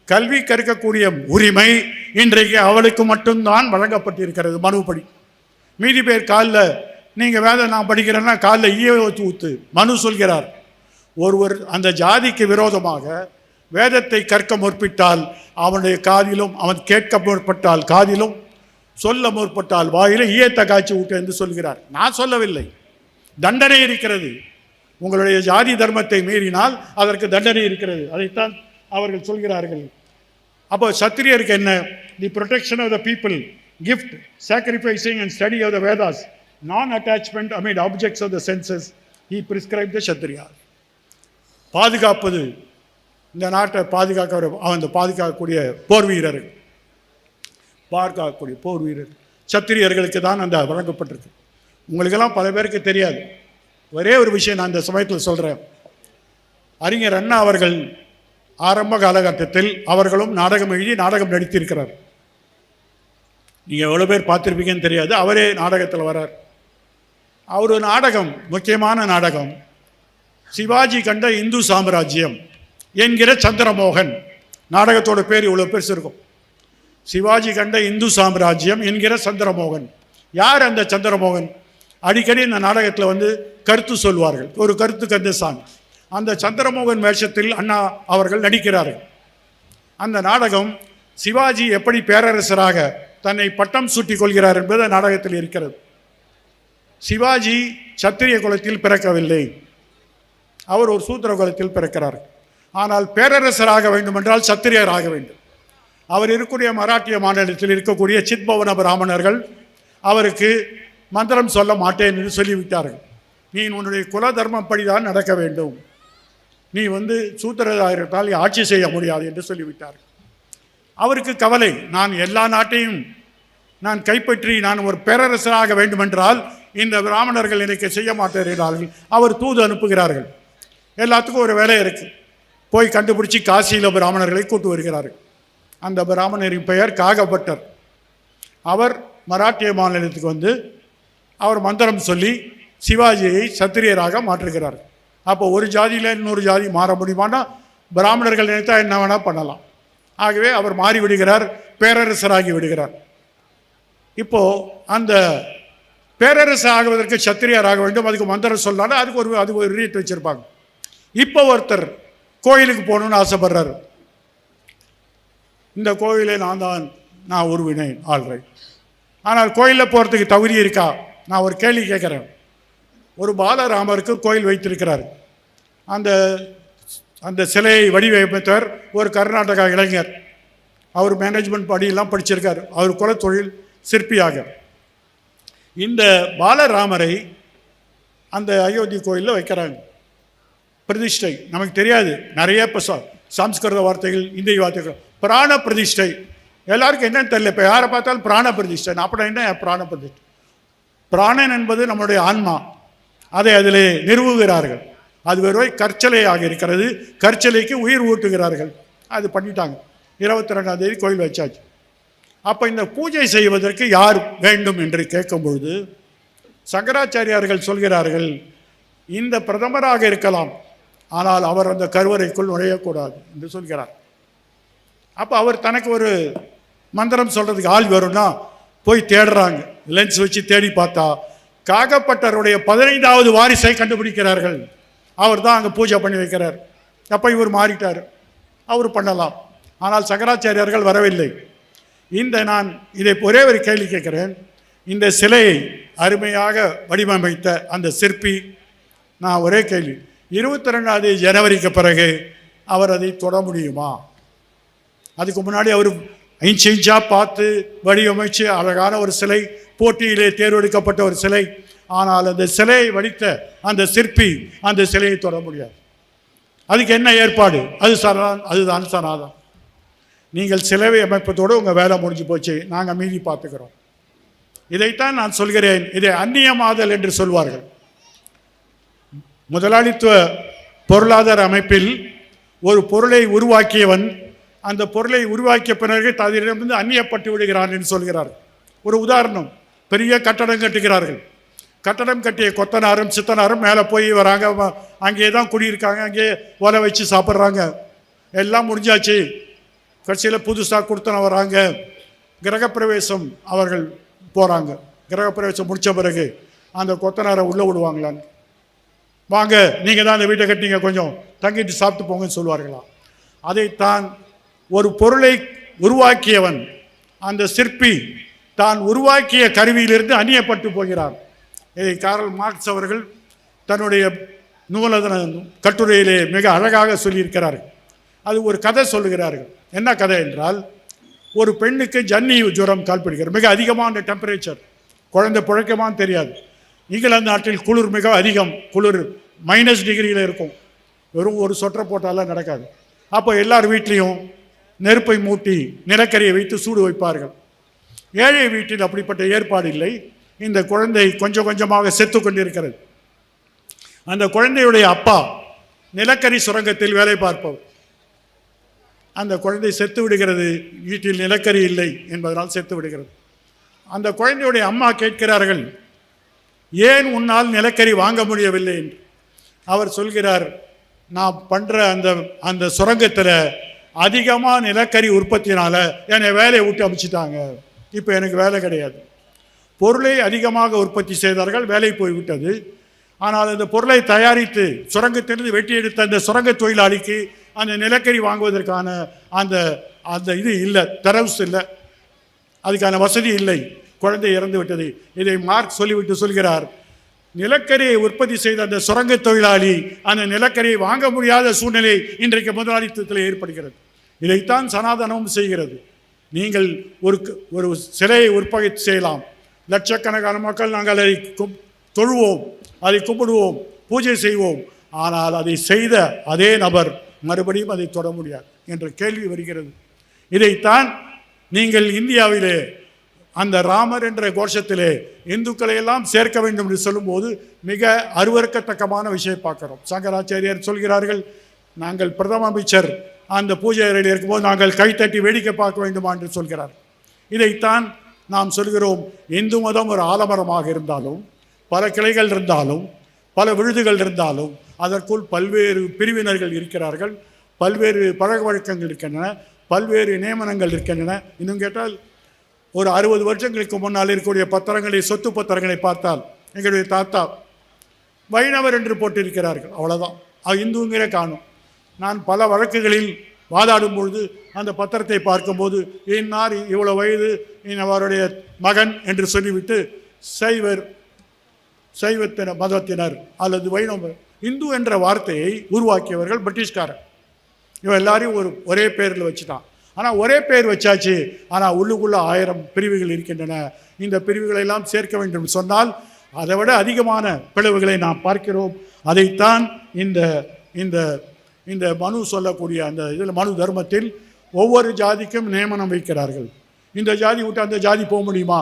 கல்வி கற்கக்கூடிய உரிமை இன்றைக்கு அவளுக்கு மட்டும்தான் வழங்கப்பட்டிருக்கிறது மனுப்படி. மீதி பேர் காலில் நீங்கள் வேதம் நான் படிக்கிறேன்னா காலில் ஈய வச்சு ஊத்து. மனு சொல்கிறார், ஒருவர் அந்த ஜாதிக்கு விரோதமாக வேதத்தை கற்க முற்பட்டால் அவனுடைய காதிலும், அவன் கேட்க முற்பட்டால் காதிலும், சொல்ல முற்பட்டால் வாயில ஈயத்தை காய்ச்சி விட்டு என்று சொல்கிறார். நான் சொல்லவில்லை, தண்டனை இருக்கிறது. உங்களுடைய ஜாதி தர்மத்தை மீறினால் அதற்கு தண்டனை இருக்கிறது. அதைத்தான் அவர்கள் சொல்கிறார்கள். அப்போ சத்திரியருக்கு என்ன? The protection of the people, gift, sacrificing and study of the Vedas, non attachment amid objects of the senses, he prescribe the Kshatriya. பாதுகாப்பது, இந்த நாட்டை பாதுகாக்கக்கூடிய போர் வீரர்கள், சத்திரியர்களுக்கு தான் அந்த வழங்கப்பட்டிருக்கு. உங்களுக்கெல்லாம் பல பேருக்கு தெரியாது. ஒரே ஒரு விஷயம் நான் இந்த சமயத்தில் சொல்கிறேன். அறிஞர் அண்ணா அவர்கள் ஆரம்ப காலகட்டத்தில் அவர்களும் நாடகம் எழுதி நாடகம் நடித்திருக்கிறார். நீங்கள் எவ்வளோ பேர் பார்த்துருப்பீங்கன்னு தெரியாது. அவரே நாடகத்தில் வரார். அவர் நாடகம், முக்கியமான நாடகம், சிவாஜி கண்ட இந்து சாம்ராஜ்யம் என்கிற சந்திரமோகன். நாடகத்தோட பேர் இவ்வளோ பெருசு இருக்கும். சிவாஜி கண்ட இந்து சாம்ராஜ்யம் என்கிற சந்திரமோகன். யார் அந்த சந்திரமோகன்? அடிக்கடி இந்த நாடகத்தில் வந்து கருத்து சொல்வார்கள். ஒரு கருத்து கந்தசாமி. அந்த சந்திரமோகன் வேஷத்தில் அண்ணா அவர்கள் நடிக்கிறார்கள். அந்த நாடகம் சிவாஜி எப்படி பேரரசராக தன்னை பட்டம் சூட்டிக் கொள்கிறார் என்பது நாடகத்தில் இருக்கிறது. சிவாஜி சத்திரிய குலத்தில் பிறக்கவில்லை, அவர் ஒரு சூத்திர குலத்தில் பிறக்கிறார். ஆனால் பேரரசராக வேண்டுமென்றால் சத்திரியராக வேண்டும். அவர் இருக்கக்கூடிய மராட்டிய மாநிலத்தில் இருக்கக்கூடிய சித்பவன பிராமணர்கள் அவருக்கு மந்திரம் சொல்ல மாட்டேன் என்று சொல்லிவிட்டார்கள். நீ உன்னுடைய குல தர்மப்படிதான் நடக்க வேண்டும், நீ வந்து சூத்திரதாயிரத்தால் ஆட்சி செய்ய முடியாது என்று சொல்லிவிட்டார்கள். அவருக்கு கவலை, நான் எல்லா நாட்டையும் நான் கைப்பற்றி நான் ஒரு பேரரசராக வேண்டுமென்றால் இந்த பிராமணர்கள் எனக்கு செய்ய மாட்டேறார்கள். அவர் தூது அனுப்புகிறார்கள். எல்லாத்துக்கும் ஒரு வேலை இருக்கு, போய் கண்டுபிடிச்சி காசியில் பிராமணர்களை கூட்டு வருகிறார்கள். அந்த பிராமணரின் பெயர் காகபட்டர். அவர் மராட்டிய மாநிலத்துக்கு வந்து அவர் மந்திரம் சொல்லி சிவாஜியை சத்திரியராக மாற்றுகிறார். அப்போ ஒரு ஜாதியில் இன்னொரு ஜாதி மாற முடியுமானா பிராமணர்கள் நினைத்தா என்ன வேணால் பண்ணலாம். ஆகவே அவர் மாறிவிடுகிறார், பேரரசராகி விடுகிறார். இப்போது அந்த பேரரசு ஆகுவதற்கு சத்திரியராக வேண்டும், அதுக்கு மந்திரம் சொல்லாலும் அதுக்கு ஒரு ரீட் வச்சுருப்பாங்க. இப்போ ஒருத்தர் கோயிலுக்கு போகணுன்னு ஆசைப்படுறாரு. இந்த கோயிலை நான் உருவினேன், ஆல்ரைட். ஆனால் கோயிலில் போகிறதுக்கு தகுதி இருக்கா? நான் ஒரு கேள்வி கேட்குறேன். ஒரு பாலராமருக்கு கோயில் வைத்திருக்கிறார். அந்த சிலையை வடிவமைத்தவர் ஒரு கர்நாடகா இளைஞர். அவர் மேனேஜ்மெண்ட் படியெல்லாம் படிச்சிருக்கார். அவர் குலத்தொழில் சிற்பியாக. இந்த பாலராமரை அந்த அயோத்தி கோயிலில் வைக்கிறாங்க. பிரதிஷ்டை நமக்கு தெரியாது, நிறைய இப்போ சம்ஸ்கிருத வார்த்தைகள், இந்திய வார்த்தைகள். பிராண பிரதிஷ்டை எல்லாருக்கும் என்னன்னு தெரியல. இப்போ யாரை பார்த்தாலும் பிராண பிரதிஷ்டை. அப்படி என்ன பிராண பிரதிஷ்டை? பிராணன் என்பது நம்முடைய ஆன்மா, அதை அதில் நிறுவுகிறார்கள். அது வெறும் கற்சலையாக இருக்கிறது. கற்சலைக்கு உயிர் ஊட்டுகிறார்கள். அது பண்ணிட்டாங்க. 22ஆம் தேதி கோயில் வச்சாச்சு. அப்போ இந்த பூஜை செய்வதற்கு யார் வேண்டும் என்று கேட்கும்பொழுது சங்கராச்சாரியார்கள் சொல்கிறார்கள், இந்த பிரதமராக இருக்கலாம், ஆனால் அவர் அந்த கருவறைக்குள் நுழையக்கூடாது என்று சொல்கிறார். அப்போ அவர் தனக்கு ஒரு மந்திரம் சொல்கிறதுக்கு ஆள் வரும்னா போய் தேடுறாங்க. லென்ஸ் வச்சு தேடி பார்த்தா காகப்பட்டருடைய 15வது வாரிசை கண்டுபிடிக்கிறார்கள். அவர் தான் அங்கே பூஜை பண்ணி வைக்கிறார். அப்போ இவர் மாறிட்டார், அவர் பண்ணலாம். ஆனால் சங்கராச்சாரியார்கள் வரவில்லை. நான் இதை ஒரே ஒரு கேள்வி கேட்குறேன். இந்த சிலையை அருமையாக வடிவமைத்த அந்த சிற்பி, நான் ஒரே கேள்வி, 22 ஜனவரிக்கு பிறகு அவர் அதை தொட முடியுமா? அதுக்கு முன்னாடி அவர் இன்ச்சாக பார்த்து வடிவமைச்சு அழகான ஒரு சிலை, போட்டியிலே தேர்வெடுக்கப்பட்ட ஒரு சிலை. ஆனால் அந்த சிலையை வடித்த அந்த சிற்பி அந்த சிலையை தொட முடியாது. அதுக்கு என்ன ஏற்பாடு? அதுதான் சனாதனம். நீங்கள் சிலை அமைப்பதோடு உங்கள் வேலை முடிஞ்சு போச்சு, நாங்கள் மீதி பார்த்துக்கிறோம். இதைத்தான் நான் சொல்கிறேன். இதை அந்நியமாதல் என்று சொல்வார்கள். முதலாளித்துவ பொருளாதார அமைப்பில் ஒரு பொருளை உருவாக்கியவன் அந்த பொருளை உருவாக்கிய பிறகு அதிலிருந்து அந்நியப்பட்டு விடுகிறான் என்று சொல்கிறார். ஒரு உதாரணம், பெரிய கட்டடம் கட்டுகிறார்கள். கட்டடம் கட்டிய கொத்தனாரும் சித்தனாரும் மேலே போய் வராங்க, அங்கேயே தான் குடியிருக்காங்க, அங்கேயே ஒலை வச்சு சாப்பிட்றாங்க. எல்லாம் முடிஞ்சாச்சு. கட்சியில் புதுசாக கொடுத்தன வராங்க. கிரகப்பிரவேசம் அவர்கள் போகிறாங்க. கிரகப்பிரவேசம் முடித்த பிறகு அந்த கொத்தனாரை உள்ளே விடுவாங்களான்னு, வாங்க நீங்கள் தான் அந்த வீட்டை கட்டிங்க, கொஞ்சம் தங்கிட்டு சாப்பிட்டு போங்கன்னு சொல்லுவார்களா? அதைத்தான் ஒரு பொருளை உருவாக்கியவன் அந்த சிற்பி தான் உருவாக்கிய கருவியிலிருந்து அந்நியப்பட்டு போகிறார். இதை காரல் மார்க்ஸ் அவர்கள் தன்னுடைய நூலதன கட்டுரையிலே மிக அழகாக சொல்லியிருக்கிறார்கள். அது ஒரு கதை சொல்லுகிறார்கள். என்ன கதை என்றால், ஒரு பெண்ணுக்கு ஜன்னி ஜுரம் கால்பிடிக்கிறது. மிக அதிகமான டெம்பரேச்சர், குழந்தை பிழைக்கமான்னு தெரியாது. இங்கிலாந்து நாட்டில் குளிர் மிக அதிகம், குளிர் -டிகிரியில் இருக்கும். வெறும் ஒரு சொட்டரை போட்டாலாம் நடக்காது. அப்போ எல்லார் வீட்லேயும் நெருப்பை மூட்டி நிலக்கரியை வைத்து சூடு வைப்பார்கள். ஏழை வீட்டில் அப்படிப்பட்ட ஏற்பாடு இல்லை. இந்த குழந்தை கொஞ்சம் கொஞ்சமாக செத்து கொண்டிருக்கிறது. அந்த குழந்தையுடைய அப்பா நிலக்கரி சுரங்கத்தில் வேலை பார்ப்பவர். அந்த குழந்தை செத்து விடுகிறது. வீட்டில் நிலக்கரி இல்லை என்பதனால் செத்து விடுகிறது. அந்த குழந்தையுடைய அம்மா கேட்கிறார்கள், ஏன் உன்னால் நிலக்கரி வாங்க முடியவில்லை என்று. அவர் சொல்கிறார், நான் பண்ணுற அந்த சுரங்கத்தில் அதிகமாக நிலக்கரி உற்பத்தினால என்னை வேலையை விட்டு அமைச்சிட்டாங்க. இப்போ எனக்கு வேலை கிடையாது. பொருளை அதிகமாக உற்பத்தி செய்தார்கள், வேலை போய்விட்டது. ஆனால் அந்த பொருளை தயாரித்து சுரங்கத்திலிருந்து வெட்டி எடுத்த அந்த சுரங்க தொழிலாளிக்கு அந்த நிலக்கரி வாங்குவதற்கான அந்த இது இல்லை, தரவுஸ் இல்லை, அதுக்கான வசதி இல்லை. குழந்தை இறந்து விட்டது. இதை மார்க் சொல்லிவிட்டு சொல்கிறார், நிலக்கரியை உற்பத்தி செய்த அந்த சுரங்க தொழிலாளி அந்த நிலக்கரியை வாங்க முடியாத சூழ்நிலை இன்றைக்கு முதலாளித்துவத்தில் ஏற்படுகிறது. இதைத்தான் சனாதனமும் செய்கிறது. நீங்கள் ஒரு சிலையை உற்பத்தி செய்யலாம், லட்சக்கணக்கான மக்கள் நாங்கள் அதை தொழுவோம், அதை கும்பிடுவோம், பூஜை செய்வோம். ஆனால் அதை செய்த அதே நபர் மறுபடியும் அதை தொட முடியாது என்ற கேள்வி வருகிறது. இதைத்தான் நீங்கள் இந்தியாவிலே அந்த ராமர் என்ற கோஷத்திலே இந்துக்களை எல்லாம் சேர்க்க வேண்டும் என்று சொல்லும்போது மிக அருவருக்கத்தக்கமான விஷயம் பார்க்கிறோம். சங்கராச்சாரியார் சொல்கிறார்கள், நாங்கள் பிரதம அமைச்சர் அந்த பூஜை அறையில் இருக்கும்போது நாங்கள் கைத்தட்டி வேடிக்கை பார்க்க வேண்டுமா என்று சொல்கிறார். இதைத்தான் நாம் சொல்கிறோம், இந்து மதம் ஒரு ஆலமரமாக இருந்தாலும், பல கிளைகள் இருந்தாலும், பல விழுதுகள் இருந்தாலும், அதற்குள் பல்வேறு பிரிவினர்கள் இருக்கிறார்கள், பல்வேறு பழக்க வழக்கங்கள் இருக்கின்றன, பல்வேறு நியமனங்கள் இருக்கின்றன. இன்னும் கேட்டால் ஒரு 60 வருஷங்களுக்கு முன்னால் இருக்கக்கூடிய பத்திரங்களை, சொத்து பத்திரங்களை பார்த்தால் எங்களுடைய தாத்தா வைணவர் என்று போட்டிருக்கிறார்கள், அவ்வளோதான். இந்துங்கிற காணும். நான் பல வழக்குகளில் வாதாடும் பொழுது அந்த பத்திரத்தை பார்க்கும்போது இன்னார் இவ்வளோ வயது, அவருடைய மகன் என்று சொல்லிவிட்டு சைவத்தின மதத்தினர் அல்லது வைணவ இந்து என்ற வார்த்தையை உருவாக்கியவர்கள் பிரிட்டிஷ்காரர். இவன் எல்லாரையும் ஒரே பேரில் வச்சுட்டான். ஆனால் ஒரே பேர் வச்சாச்சு, ஆனால் உள்ளுக்குள்ள 1000 பிரிவுகள் இருக்கின்றன. இந்த பிரிவுகளை எல்லாம் சேர்க்க வேண்டும் சொன்னால் அதை விட அதிகமான பிளவுகளை நாம் பார்க்கிறோம். அதைத்தான் இந்த மனு சொல்லக்கூடிய அந்த இதில் மனு தர்மத்தில் ஒவ்வொரு ஜாதிக்கும் நியமனம் வைக்கிறார்கள். இந்த ஜாதி விட்டு அந்த ஜாதி போக முடியுமா?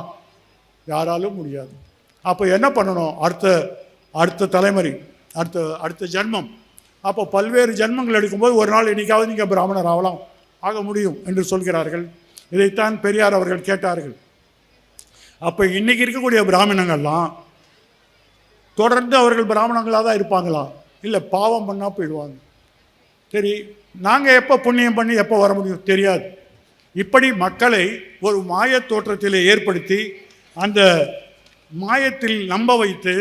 யாராலும் முடியாது. அப்போ என்ன பண்ணணும்? அடுத்த தலைமுறை, அடுத்த ஜென்மம். அப்போ பல்வேறு ஜென்மங்கள் எடுக்கும்போது ஒரு நாள் என்னைக்காவது நீங்கள் பிராமணர் ஆக முடியும் என்று சொல்கிறார்கள். இதைத்தான் பெரியார் அவர்கள் கேட்டார்கள். அப்போ இன்னைக்கு இருக்கக்கூடிய பிராமணங்கள்லாம் தொடர்ந்து அவர்கள் பிராமணங்களாக தான் இருப்பாங்களா? இல்லை, பாவம் பண்ணால் போயிடுவாங்க. சரி, நாங்கள் எப்போ புண்ணியம் பண்ணி எப்போ வர முடியும் தெரியாது. இப்படி மக்களை ஒரு மாய தோற்றத்தில் ஏற்படுத்தி அந்த மாயத்தில் நம்ப வைத்து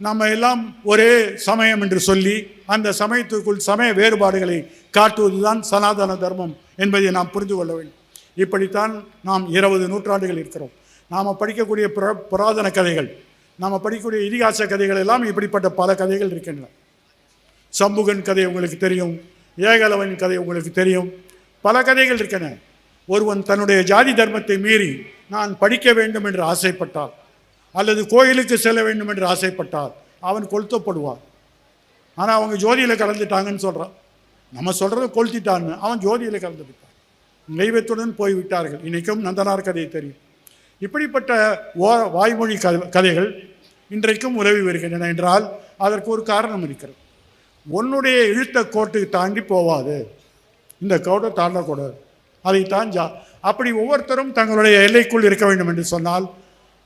நம்ம எல்லாம் ஒரே சமயம் என்று சொல்லி அந்த சமயத்துக்குள் சமய வேறுபாடுகளை காட்டுவதுதான் சனாதன தர்மம் என்பதை நாம் புரிந்து கொள்ள வேண்டும். இப்படித்தான் நாம் 20 நூற்றாண்டுகள் இருக்கிறோம். நாம் படிக்கக்கூடிய புராதன கதைகள், நாம் படிக்கக்கூடிய இதிகாச கதைகள் எல்லாம் இப்படிப்பட்ட பல கதைகள் இருக்கின்றன. சம்புகன் கதை உங்களுக்கு தெரியும், ஏகலவன் கதை உங்களுக்கு தெரியும், பல கதைகள் இருக்கின்றன. ஒருவன் தன்னுடைய ஜாதி தர்மத்தை மீறி நான் படிக்க வேண்டும் என்று ஆசைப்பட்டால் அல்லது கோயிலுக்கு செல்ல வேண்டும் என்று ஆசைப்பட்டால் அவன் கொளுத்தப்படுவான். ஆனால் அவங்க ஜோதியில் கலந்துட்டாங்கன்னு சொல்கிறான். நம்ம சொல்கிறது கொளுத்திட்டான்னு, அவன் ஜோதியில் கலந்து விட்டான், நெய்வேத்துடன் போய்விட்டார்கள். இன்றைக்கும் நந்தனார் கதை தெரியும். இப்படிப்பட்ட வாய்மொழி கதைகள் இன்றைக்கும் உதவி வருகின்றன என்றால் அதற்கு ஒரு காரணம் இருக்கிறது. உன்னுடைய இழுத்த கோட்டுக்கு தாண்டி போவாது, இந்த கோட்டை தாண்டக்கூடாது, அதைத்தான் அப்படி ஒவ்வொருத்தரும் தங்களுடைய எல்லைக்குள் இருக்க வேண்டும் என்று சொன்னால்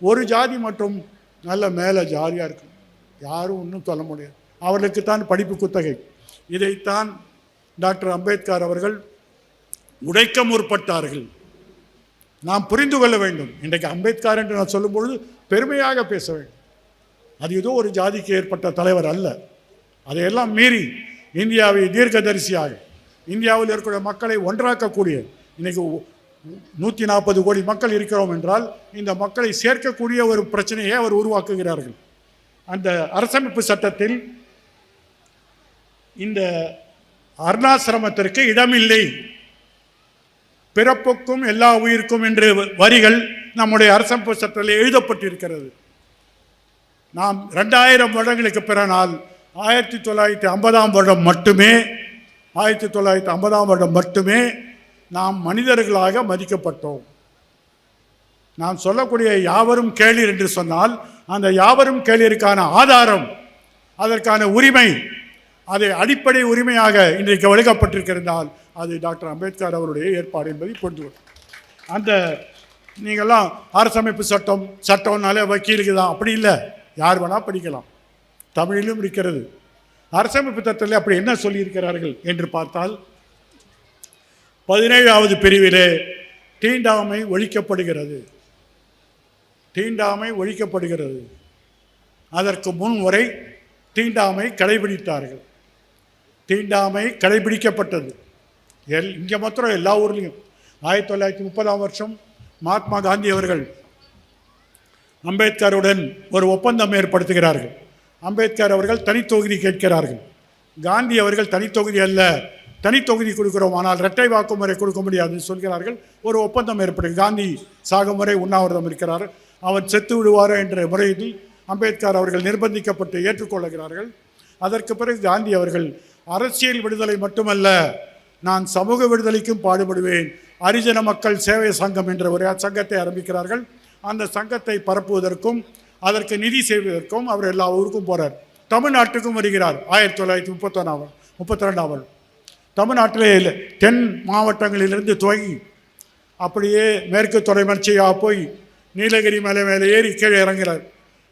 ஒரு ஜாதி மட்டும் நல்ல மேலே ஜாலியாக இருக்கும், யாரும் ஒன்றும் சொல்ல முடியாது. அவர்களுக்குத்தான் படிப்பு குத்தகை. இதைத்தான் டாக்டர் அம்பேத்கர் அவர்கள் உடைக்க முற்பட்டார்கள். நாம் புரிந்து கொள்ள வேண்டும். இன்றைக்கு அம்பேத்கர் என்று நான் சொல்லும்பொழுது பெருமையாக பேச வேண்டும். அது ஏதோ ஒரு ஜாதிக்கு ஏற்பட்ட தலைவர் அல்ல. அதையெல்லாம் மீறி இந்தியாவை தீர்க்கதரிசியாக, இந்தியாவில் இருக்கிற மக்களை ஒன்றாக்கக்கூடிய, இன்றைக்கி 140 கோடி மக்கள் இருக்கிறோம் என்றால் இந்த மக்களை சேர்க்கக்கூடிய ஒரு பிரச்சனையை அவர் உருவாக்குகிறார்கள். அந்த அரசமைப்பு சட்டத்தில் இந்த அருணாசிரமத்திற்கு இடமில்லை, பிறப்புக்கும் எல்லா உயிருக்கும் என்று வரிகள் நம்முடைய அரசமைப்பு சட்டத்தில் எழுதப்பட்டிருக்கிறது. நாம் 2000 வருடங்களுக்கு பிறனால் 1950ஆம் வருடம் மட்டுமே நாம் மனிதர்களாக மதிக்கப்பட்டோம். நாம் சொல்லக்கூடிய யாவரும் கேளீர் என்று சொன்னால் அந்த யாவரும் கேளீருக்கான ஆதாரம், அதற்கான உரிமை, அதை அடிப்படை உரிமையாக இன்றைக்கு வழங்கப்பட்டிருக்கிறால் அது டாக்டர் அம்பேத்கர் அவருடைய ஏற்பாடு என்பதை புரிந்து. அந்த நீங்கள்லாம் அரசமைப்பு சட்டம்னாலே வக்கீலுக்கு தான், அப்படி இல்லை, யார் வேணால் படிக்கலாம், தமிழிலும் இருக்கிறது. அரசமைப்பு சட்டத்தில் அப்படி என்ன சொல்லியிருக்கிறார்கள் என்று பார்த்தால் 17வது பிரிவிலே தீண்டாமை ஒழிக்கப்படுகிறது. அதற்கு முன் வரை தீண்டாமை கடைபிடித்தார்கள். தீண்டாமை கடைபிடிக்கப்பட்டது. இங்கே மாத்திரம் எல்லா ஊர்லேயும் 1930ஆம் வருஷம் மகாத்மா காந்தி அவர்கள் அம்பேத்கருடன் ஒரு ஒப்பந்தம் ஏற்படுத்துகிறார்கள். அம்பேத்கர் அவர்கள் தனித்தொகுதி கேட்கிறார்கள். காந்தி அவர்கள் தனித்தொகுதி அல்ல, தனித்தொகுதி கொடுக்கிறோம், ஆனால் இரட்டை வாக்குமுறை கொடுக்க முடியாதுன்னு சொல்கிறார்கள். ஒரு ஒப்பந்தம் ஏற்படுது. காந்தி சாகும் வரை உண்ணாவிரதம் இருக்கிறார், அவர் செத்து விடுவார் என்ற முறையில் அம்பேத்கர் அவர்கள் நிர்பந்திக்கப்பட்டு ஏற்றுக்கொள்கிறார்கள். அதற்கு பிறகு காந்தி அவர்கள் அரசியல் விடுதலை மட்டுமல்ல, நான் சமூக விடுதலைக்கும் பாடுபடுவேன், ஹரிஜன மக்கள் சேவை சங்கம் என்ற ஒரு சங்கத்தை ஆரம்பிக்கிறார்கள். அந்த சங்கத்தை பரப்புவதற்கும் அதற்கு நிதி செய்வதற்கும் அவர் எல்லா ஊருக்கும் போகிறார். தமிழ்நாட்டுக்கும் வருகிறார். 1932 தமிழ்நாட்டிலே தென் மாவட்டங்களிலிருந்து துவங்கி அப்படியே மேற்கு தொடர்ச்சியாக போய் நீலகிரி மேலே ஏறி கீழே இறங்குகிறார்.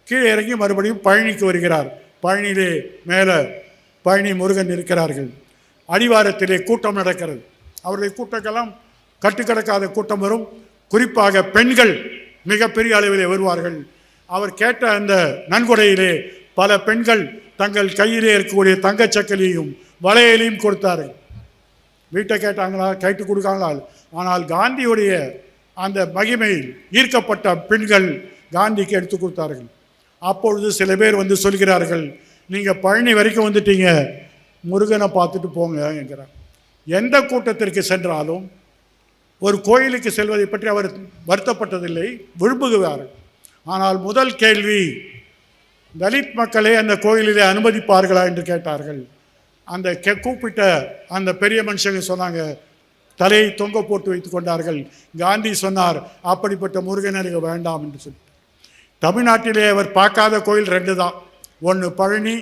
கீழே இறங்கி மறுபடியும் பழனிக்கு வருகிறார். பழனியிலே மேலே பழனி முருகன் இருக்கிறார்கள். அடிவாரத்திலே கூட்டம் நடக்கிறது. அவருடைய கூட்டங்கெல்லாம் கட்டுக்கடக்காத கூட்டம் வரும். குறிப்பாக பெண்கள் மிகப்பெரிய அளவிலே வருவார்கள். அவர் கேட்ட அந்த நன்கொடையிலே பல பெண்கள் தங்கள் கையிலே இருக்கக்கூடிய தங்கச்சக்கலையும் வளையலையும் கொடுத்தார்கள். வீட்டை கேட்டாங்களா, கேட்டு கொடுக்காங்களா? ஆனால் காந்தியுடைய அந்த மகிமையில் ஈர்க்கப்பட்ட பெண்கள் காந்திக்கு எடுத்து கொடுத்தார்கள். அப்பொழுது சில பேர் வந்து சொல்கிறார்கள், நீங்கள் பழனி வரைக்கும் வந்துட்டீங்க, முருகனை பார்த்துட்டு போங்க என்கிறார். எந்த கூட்டத்திற்கு சென்றாலும் ஒரு கோயிலுக்கு செல்வதை பற்றி அவர் வருத்தப்பட்டதில்லை, விரும்புகிறார். ஆனால் முதல் கேள்வி, தலித் மக்களை அந்த கோயிலிலே அனுமதிப்பார்களா என்று கேட்டார்கள். அந்த கூப்பிட்ட அந்த பெரிய மனுஷங்க சொன்னாங்க, தலையை தொங்க போட்டு வைத்து கொண்டார்கள். காந்தி சொன்னார், அப்படிப்பட்ட முருகன் எனக்கு வேண்டாம் என்று சொல்லி. தமிழ்நாட்டிலே அவர் பார்க்காத கோயில் 2 தான். ஒன்று பழனி,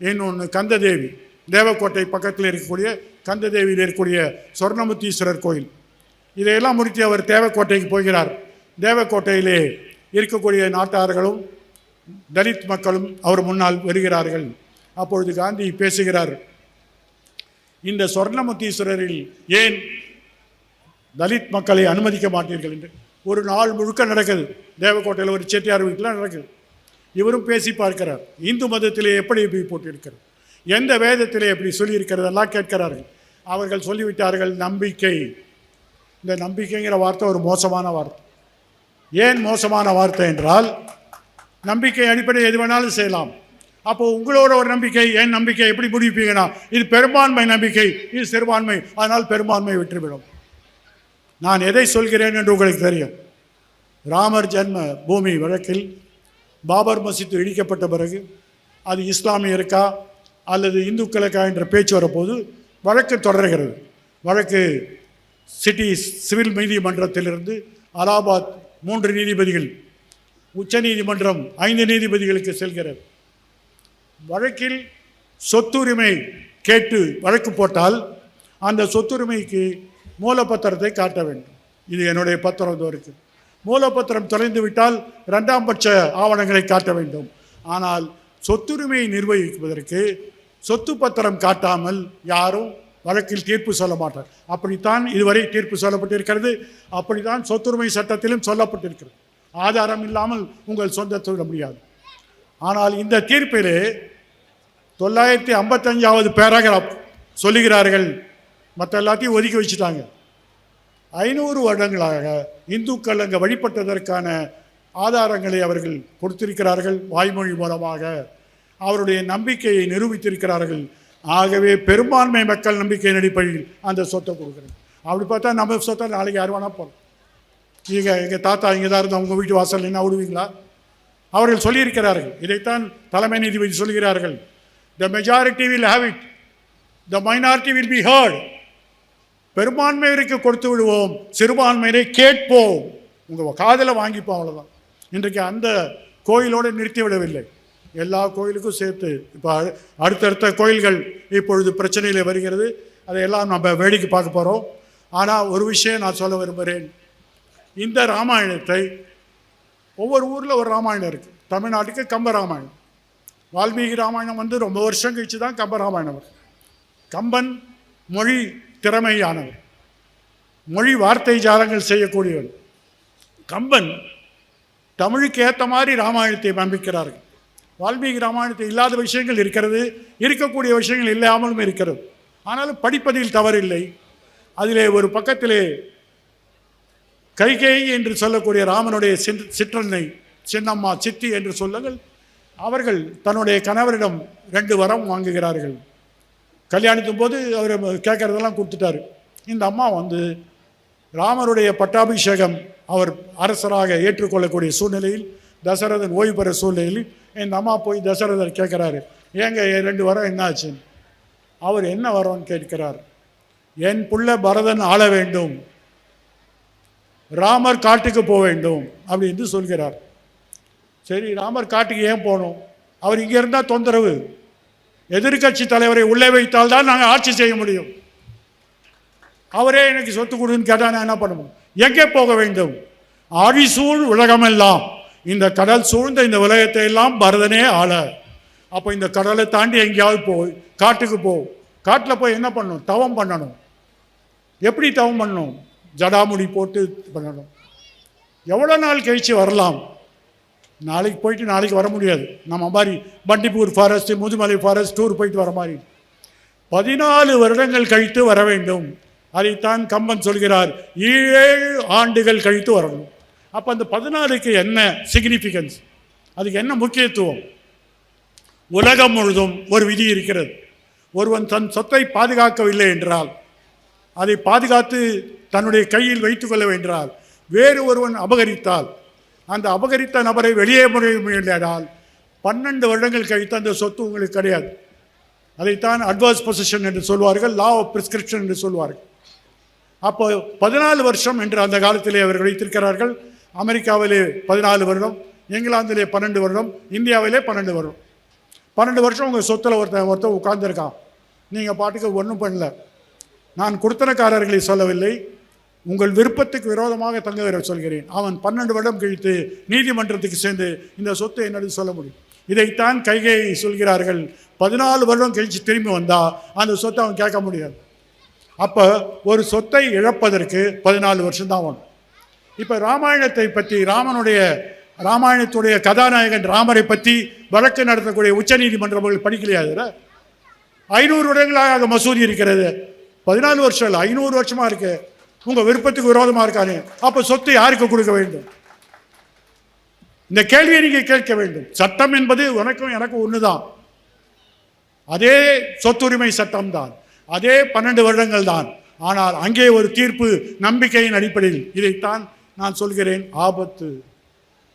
இன்னொன்று கந்ததேவி, தேவக்கோட்டை பக்கத்தில் இருக்கக்கூடிய கந்ததேவியில் இருக்கக்கூடிய சொர்ணமுத்தீஸ்வரர் கோயில். இதையெல்லாம் முடித்து அவர் தேவக்கோட்டைக்கு போகிறார். தேவக்கோட்டையிலே இருக்கக்கூடிய நாட்டார்களும் தலித் மக்களும் அவர் முன்னால் வருகிறார்கள். அப்பொழுது காந்தி பேசுகிறார், இந்த சொர்ணமுத்தீஸ்வரரில் ஏன் தலித் மக்களை அனுமதிக்க மாட்டீர்கள் என்று. ஒரு நாள் முழுக்க நடக்குது. தேவக்கோட்டையில் ஒரு செட்டியார் வீட்டில் நடக்குது. இவரும் பேசி பார்க்கிறார். இந்து மதத்திலே எப்படி போட்டிருக்கிறது, எந்த வேதத்திலே எப்படி சொல்லியிருக்கிறதெல்லாம் கேட்கிறார்கள். அவர்கள் சொல்லிவிட்டார்கள், நம்பிக்கை. இந்த நம்பிக்கைங்கிற வார்த்தை ஒரு மோசமான வார்த்தை. ஏன் மோசமான வார்த்தை என்றால், நம்பிக்கை அடிப்படையில் எது வேணாலும் செய்யலாம். அப்போது உங்களோட ஒரு நம்பிக்கை, என் நம்பிக்கை எப்படி முடிப்பீங்கன்னா, இது பெரும்பான்மை நம்பிக்கை, இது சிறுபான்மை, அதனால் பெரும்பான்மை விட்டுவிடும். நான் எதை சொல்கிறேன் என்று உங்களுக்கு தெரியும். ராமர் ஜென்ம பூமி வழக்கில் பாபர் மசீத் இடிக்கப்பட்ட பிறகு அது இஸ்லாமியருக்கா அல்லது இந்துக்களுக்கா என்ற பேச்சு வரப்போது வழக்கு தொடர்கிறது. வழக்கு சிட்டி சிவில் நீதிமன்றத்திலிருந்து அலகாபாத் 3 நீதிபதிகள், உச்ச நீதிமன்றம் 5 நீதிபதிகளுக்கு செல்கிறது. வழக்கில் சொத்துரிமை கேட்டு வழக்கு போட்டால் அந்த சொத்துரிமைக்கு மூலப்பத்திரத்தை காட்ட வேண்டும். இது என்னுடைய பத்திரம் இருக்கு. மூலப்பத்திரம் தொலைந்து விட்டால் 2ஆம் பட்ச ஆவணங்களை காட்ட வேண்டும். ஆனால் சொத்துரிமையை நிர்வகிப்பதற்கு சொத்து பத்திரம் காட்டாமல் யாரும் வழக்கில் தீர்ப்பு சொல்ல மாட்டார். அப்படித்தான் இதுவரை தீர்ப்பு சொல்லப்பட்டிருக்கிறது. அப்படித்தான் சொத்துரிமை சட்டத்திலும் சொல்லப்பட்டிருக்கிறது. ஆதாரம் இல்லாமல் உங்கள் சொந்தத்தை விட முடியாது. ஆனால் இந்த தீர்ப்பிலே 955வது பேராகிராஃப் சொல்லுகிறார்கள், மற்ற எல்லாத்தையும் ஒதுக்கி வச்சுட்டாங்க. 500 வருடங்களாக இந்துக்கள் அங்கே வழிபட்டதற்கான ஆதாரங்களை அவர்கள் கொடுத்திருக்கிறார்கள். வாய்மொழி மூலமாக அவருடைய நம்பிக்கையை நிரூபித்திருக்கிறார்கள். ஆகவே பெரும்பான்மை மக்கள் நம்பிக்கையின் அடிப்படையில் அந்த சொத்தை கொடுக்குறது. அப்படி பார்த்தா நம்ம சொத்தை நாளைக்கு யார் வேணா போகிறோம். எங்கள் தாத்தா இங்கே தான் இருந்தால் உங்கள் வீட்டு வாசல் என்ன விடுவீங்களா? அவர்கள் சொல்லியிருக்கிறார்கள். இதைத்தான் தலைமை நீதிபதி சொல்கிறார்கள். The majority will have it, the minority will be heard. பெரும்பான்மையிற்கு கொடுத்து விடுவோம், சிறுபான்மையினை கேட்போம், உங்கள் காதில் வாங்கிப்போம், அவ்வளோதான். இன்றைக்கு அந்த கோயிலோடு நிறுத்திவிடவில்லை, எல்லா கோயிலுக்கும் சேர்த்து இப்போ அடுத்தடுத்த கோயில்கள் இப்பொழுது பிரச்சனையில் வருகிறது. அதையெல்லாம் நம்ம வேடிக்கை பார்க்க போகிறோம். ஆனால் ஒரு விஷயம் நான் சொல்ல விரும்புகிறேன். இந்த ராமாயணத்தை ஒவ்வொரு ஊரில் ஒரு ராமாயணம் இருக்குது. தமிழ்நாட்டுக்கு கம்ப ராமாயணம், வால்மீகி ராமாயணம் வந்து ரொம்ப வருஷம் கழிச்சு தான் கம்ப ராமாயணம். கம்பன் மொழி திறமையானவர், மொழி வார்த்தை ஜாலங்கள் செய்யக்கூடியவர். கம்பன் தமிழுக்கு ஏற்ற மாதிரி ராமாயணத்தை அமைக்கிறார்கள். வால்மீகி ராமாயணத்தை இல்லாத விஷயங்கள் இருக்கிறது, இருக்கக்கூடிய விஷயங்கள் இல்லாமலும் இருக்கிறது. ஆனாலும் படிப்பதில் தவறில்லை. அதிலே ஒரு பக்கத்திலே கைகேயி என்று சொல்லக்கூடிய ராமனுடைய சிற்றன்னை, சின்னம்மா, சித்தி என்று சொல்லுங்கள், அவர்கள் தன்னுடைய கணவரிடம் 2 வரம் வாங்குகிறார்கள். கல்யாணத்தின் போது அவர் கேட்கறதெல்லாம் கொடுத்துட்டாரு. இந்த அம்மா வந்து ராமருடைய பட்டாபிஷேகம் அவர் அரசராக ஏற்றுக்கொள்ளக்கூடிய சூழ்நிலையில், தசரதன் ஓய்வு பெற சூழ்நிலையில் இந்த அம்மா போய் தசரதர் கேட்குறாரு, ஏங்க 2 வரம் என்ன ஆச்சுன்னு. அவர் என்ன வரம்னு கேட்கிறார். என் புள்ள பரதன் ஆள வேண்டும், ராமர் காட்டுக்கு போக வேண்டும் அப்படின்னு சொல்கிறார். சரி, ராமர் காட்டுக்கு ஏன் போகணும்? அவர் இங்கே இருந்தால் தொந்தரவு, எதிர்கட்சி தலைவரை உள்ளே வைத்தால் தான் நாங்கள் ஆட்சி செய்ய முடியும். அவரே எனக்கு சொத்து கொடுன்னு கேட்டால் நான் என்ன பண்ணுவோம்? எங்கே போக வேண்டும்? ஆழிசூழ் உலகமெல்லாம், இந்த கடல் சூழ்ந்த இந்த உலகத்தை எல்லாம் பரதனே ஆள. அப்போ இந்த கடலை தாண்டி எங்கேயாவது போய் காட்டுக்கு போ. காட்டில் போய் என்ன பண்ணணும்? தவம் பண்ணணும். எப்படி தவம் பண்ணணும்? ஜடாமுடி போட்டு பண்ணணும். எவ்வளோ நாள் கழித்து வரலாம்? நாளைக்கு போயிட்டு நாளைக்கு வர முடியாது. நம்ம மாதிரி Bandipur forest, Mudumalai forest tour போயிட்டு வர மாதிரி 14 வருடங்கள் கழித்து வர வேண்டும். அதைத்தான் கம்பன் சொல்கிறார், 7 ஆண்டுகள் கழித்து வரணும். அப்போ அந்த 14க்கு என்ன சிக்னிஃபிகன்ஸ், அதுக்கு என்ன முக்கியத்துவம்? உலகம் முழுதும் ஒரு விதி இருக்கிறது. ஒருவன் தன் சொத்தை பாதுகாக்கவில்லை என்றால், அதை பாதுகாத்து தன்னுடைய கையில் வைத்துக் கொள்ள வேண்டால், வேறு ஒருவன் அபகரித்தால், அந்த அபகரித்த நபரை வெளியே முறையிடால் 12 வருடங்கள் கழித்து அந்த சொத்து உங்களுக்கு கிடையாது. அதைத்தான் அட்வர்ஸ் பொசிஷன் என்று சொல்வார்கள், லா ஆஃப் பிரிஸ்கிரிப்ஷன் என்று சொல்வார்கள். அப்போ 14 வருஷம் என்று அந்த காலத்திலே அவர்கள் வைத்திருக்கிறார்கள். அமெரிக்காவிலே 14 வருடம், இங்கிலாந்திலே 12 வருடம், இந்தியாவிலே 12 வருடம். 12 வருஷம் உங்கள் சொத்தில் ஒருத்தன் உட்கார்ந்துருக்கான். நீங்கள் பாட்டுக்கு ஒன்றும் பண்ணல. நான் குடுத்தனக்காரர்களை சொல்லவில்லை, உங்கள் விருப்பத்துக்கு விரோதமாக தங்க சொல்கிறேன். அவன் 12 வருடம் கழித்து நீதிமன்றத்துக்கு சேர்ந்து இந்த சொத்தை என்னது சொல்ல முடியும். இதைத்தான் கைகேயி சொல்கிறார்கள். 14 வருடம் கழித்து திரும்பி வந்தால் அந்த சொத்தை அவன் கேட்க முடியாது. அப்போ ஒரு சொத்தை இழப்பதற்கு 14 வருஷம் தான் வேணும். இப்போ ராமாயணத்தை பற்றி, ராமாயணத்துடைய கதாநாயகன் ராமரை பற்றி வழக்கு நடத்தக்கூடிய உச்ச நீதிமன்றங்கள் படிக்கலையா? 500 வருடங்களாக அந்த மசூதி இருக்கிறது. 14 வருஷம் இல்லை, 500 வருஷமா இருக்கு. உங்க விருப்பத்துக்கு விரோதமா இருக்கானே, அப்ப சொத்து யாருக்கு கொடுக்க வேண்டும்? இந்த கேள்வியை நீங்க கேட்க வேண்டும். சட்டம் என்பது உனக்கும் எனக்கும் ஒண்ணுதான். அதே சொத்துரிமை சட்டம் தான், அதே 12 வருடங்கள் தான். ஆனால் அங்கே ஒரு தீர்ப்பு நம்பிக்கையின் அடிப்படையில். இதைத்தான் நான் சொல்கிறேன், ஆபத்து.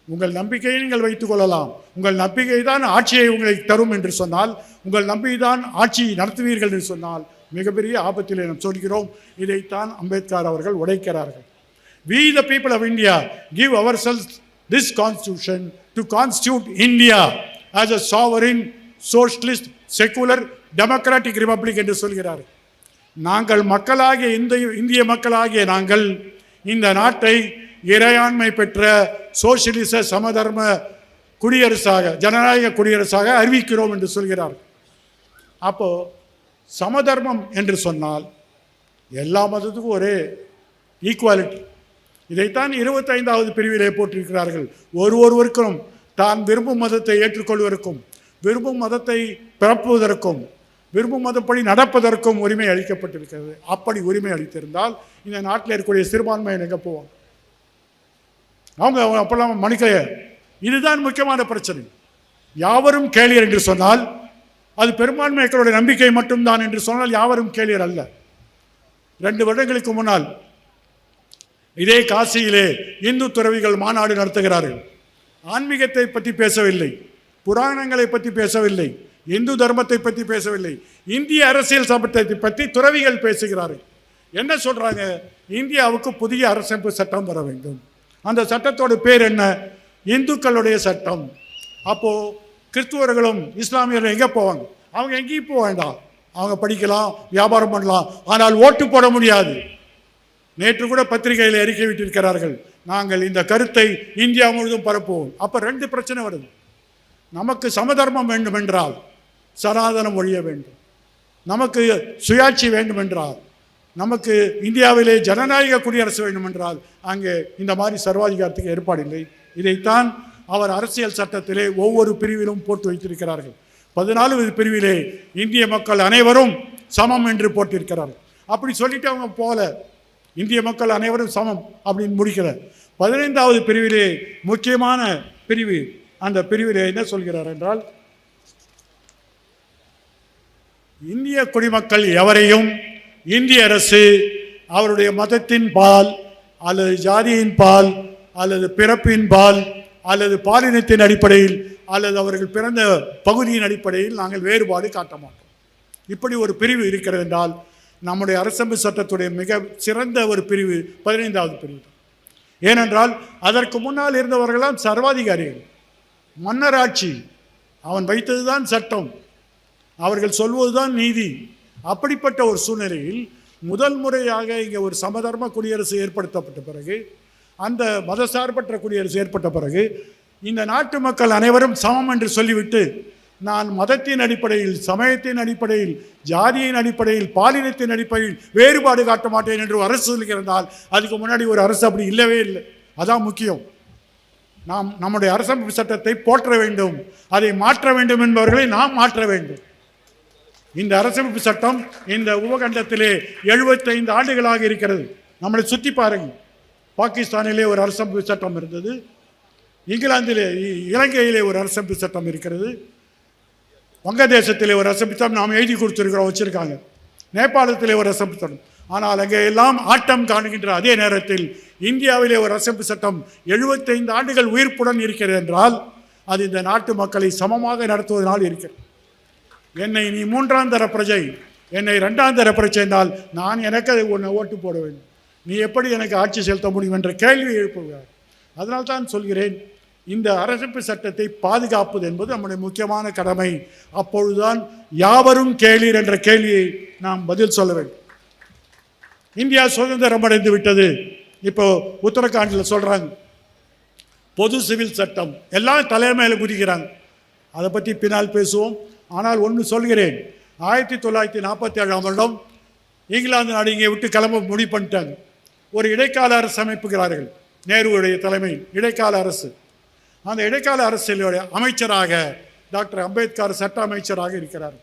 உங்கள் நம்பிக்கையை நீங்கள் வைத்துக் கொள்ளலாம். உங்கள் நம்பிக்கை தான் ஆட்சியை உங்களுக்கு தரும் என்று சொன்னால், உங்கள் நம்பிக்கை தான் ஆட்சி நடத்துவீர்கள் என்று சொன்னால் மிகப்பெரிய ஆபத்தில் நாம் சொல்கிறோம். இதைத்தான் அம்பேத்கர் அவர்கள் உடைக்கிறார்கள். We the people of India give ourselves this constitution to constitute India as a sovereign, socialist, secular, democratic republic என்று சொல்கிறார்கள். நாங்கள் மக்களாகிய இந்திய மக்களாகிய நாங்கள் இந்த நாட்டை இறையாண்மை பெற்ற சோசியலிச சமதர்ம குடியரசாக, ஜனநாயக குடியரசாக அறிவிக்கிறோம் என்று சொல்கிறார். அப்போ சமதர்மம் என்று சொன்னால் எல்லா மதத்துக்கும் ஒரே ஈக்குவாலிட்டி. இதைத்தான் 25வது பிரிவிலே போட்டிருக்கிறார்கள். ஒருவருக்கும் தான் விரும்பும் மதத்தை ஏற்றுக்கொள்வதற்கும், விரும்பும் மதத்தை பிறப்புவதற்கும், விரும்பும் மதப்படி நடப்பதற்கும் உரிமை அளிக்கப்பட்டிருக்கிறது. அப்படி உரிமை அளித்திருந்தால் இந்த நாட்டில் இருக்கக்கூடிய சிறுபான்மையினர் எங்கே போவாங்க? அவங்க அப்பெல்லாம் மணிக்கைய. இதுதான் முக்கியமான பிரச்சனை. யாவரும் கேளியர் என்று சொன்னால் அது பெரும்பான்மை மக்களுடைய நம்பிக்கை மட்டும்தான் என்று சொன்னால் யாவரும் கேளியர் அல்ல. 2 வருடங்களுக்கு முன்னால் இதே காசியிலே இந்து துறவிகள் மாநாடு நடத்துகிறார்கள். ஆன்மீகத்தை பற்றி பேசவில்லை, புராணங்களை பற்றி பேசவில்லை, இந்து தர்மத்தை பற்றி பேசவில்லை, இந்திய அரசியல் சட்டத்தை பற்றி துறவிகள் பேசுகிறார்கள். என்ன சொல்றாங்க? இந்தியாவுக்கு புதிய அரசமைப்பு சட்டம் வர வேண்டும். அந்த சட்டத்தோட பேர் என்ன? இந்துக்களுடைய சட்டம். அப்போ கிறிஸ்துவர்களும் இஸ்லாமியர்களும் எங்கே போவாங்க? அவங்க எங்கேயும் போக வேண்டாம். அவங்க படிக்கலாம், வியாபாரம் பண்ணலாம், ஆனால் ஓட்டு போட முடியாது. நேற்று கூட பத்திரிகையில் அறிக்கை விட்டிருக்கிறார்கள், நாங்கள் இந்த கருத்தை இந்தியா முழுவதும் பரப்புவோம். அப்போ 2 பிரச்சனை வருது. நமக்கு சமதர்மம் வேண்டும் என்றால் சனாதனம் ஒழிய வேண்டும். நமக்கு சுயாட்சி வேண்டும் என்றால், நமக்கு இந்தியாவிலே ஜனநாயக குடியரசு வேண்டும் என்றால் அங்கே இந்த மாதிரி சர்வாதிகாரத்துக்கு ஏற்பாடில்லை. இதைத்தான் அவர் அரசியல் சட்டத்திலே ஒவ்வொரு பிரிவிலும் போட்டு வைத்திருக்கிறார்கள். 14வது பிரிவிலே இந்திய மக்கள் அனைவரும் சமம் என்று போட்டிருக்கிறார்கள். அப்படி சொல்லிட்டு அவங்க போல இந்திய மக்கள் அனைவரும் சமம் அப்படின்னு முடிக்கிற 15வது பிரிவிலே முக்கியமான பிரிவு. அந்த பிரிவிலே என்ன சொல்கிறார் என்றால், இந்திய குடிமக்கள் எவரையும் இந்திய அரசு அவருடைய மதத்தின் பால் அல்லது ஜாதியின் பால் அல்லது பிறப்பின் பால் அல்லது பாலினத்தின் அடிப்படையில் அல்லது அவர்கள் பிறந்த பகுதியின் அடிப்படையில் நாங்கள் வேறுபாடு காட்ட மாட்டோம். இப்படி ஒரு பிரிவு இருக்கிறது என்றால் நம்முடைய அரசமைப்பு சட்டத்துடைய மிக சிறந்த ஒரு பிரிவு 15வது பிரிவு. ஏனென்றால் அதற்கு முன்னால் இருந்தவர்களாம் சர்வாதிகாரிகள், மன்னராட்சி. அவன் வைத்ததுதான் சட்டம், அவர்கள் சொல்வதுதான் நீதி. அப்படிப்பட்ட ஒரு சூழ்நிலையில் முதல் முறையாக இங்கே ஒரு சமதர்ம குடியரசு ஏற்படுத்தப்பட்ட பிறகு, அந்த மதசார்பற்ற குடியரசு ஏற்பட்ட பிறகு இந்த நாட்டு மக்கள் அனைவரும் சமம் என்று சொல்லிவிட்டு, நான் மதத்தின் அடிப்படையில், சமயத்தின் அடிப்படையில், ஜாதியின் அடிப்படையில், பாலினத்தின் அடிப்படையில் வேறுபாடு காட்ட மாட்டேன் என்று அரசு சொல்லியிருந்தால் அதுக்கு முன்னாடி ஒரு அரசு அப்படி இல்லவே இல்லை. அதான் முக்கியம். நாம் நம்முடைய அரசமைப்பு சட்டத்தை போற்ற வேண்டும், அதை மாற்ற வேண்டும் என்பவர்களை நாம் மாற்ற வேண்டும். இந்த அரசமைப்பு சட்டம் இந்த உபகண்டத்திலே 75 ஆண்டுகளாக இருக்கிறது. நம்மளை சுற்றி பாருங்க. பாகிஸ்தானிலே ஒரு அரசமைப்பு சட்டம் இருந்தது, இங்கிலாந்திலே, இலங்கையிலே ஒரு அரசமைப்பு சட்டம் இருக்கிறது, வங்கதேசத்திலே ஒரு அரசமைப்பு சட்டம் நாம் எழுதி கொடுத்துருக்கிறோம், வச்சிருக்காங்க, நேபாளத்திலே ஒரு அரசமைப்பு சட்டம். ஆனால் அங்கே எல்லாம் ஆட்டம் காணுகின்ற அதே நேரத்தில் இந்தியாவிலே ஒரு அரசமைப்பு சட்டம் 75 ஆண்டுகள் உயிர்ப்புடன் இருக்கிறது என்றால் அது இந்த நாட்டு மக்களை சமமாக நடத்துவதனால் இருக்கிறது. என்னை நீ 3ஆம் தர பிரஜை, என்னை 2ஆம் தர பிரஜை என்றால் நான் எனக்கு அதை ஓட்டு போட வேண்டும், நீ எப்படி எனக்கு ஆட்சி செலுத்த முடியும் என்ற கேள்வி எழுப்புகிறார். அதனால்தான் சொல்கிறேன், இந்த அரசமைப்பு சட்டத்தை பாதுகாப்பது என்பது நம்முடைய முக்கியமான கடமை. அப்பொழுதுதான் யாவரும் கேளீர் என்ற கேள்வியை நாம் பதில் சொல்ல வேண்டும். இந்தியா சுதந்திரம் அடைந்து விட்டது. இப்போ உத்தரகாண்டில் சொல்றாங்க பொது சிவில் சட்டம், எல்லாம் தலைமையில் குதிக்கிறாங்க. அதை பற்றி பின்னால் பேசுவோம். ஆனால் ஒன்று சொல்கிறேன், 1947ஆம் வருடம் இங்கிலாந்து நாடு இங்கே விட்டு கிளம்ப முடிவு பண்ணிட்டாங்க. ஒரு இடைக்கால அரசு அமைப்புகிறார்கள், நேருவுடைய தலைமையில் இடைக்கால அரசு. அந்த இடைக்கால அரசியலுடைய அமைச்சராக டாக்டர் அம்பேத்கர் சட்ட அமைச்சராக இருக்கிறார்.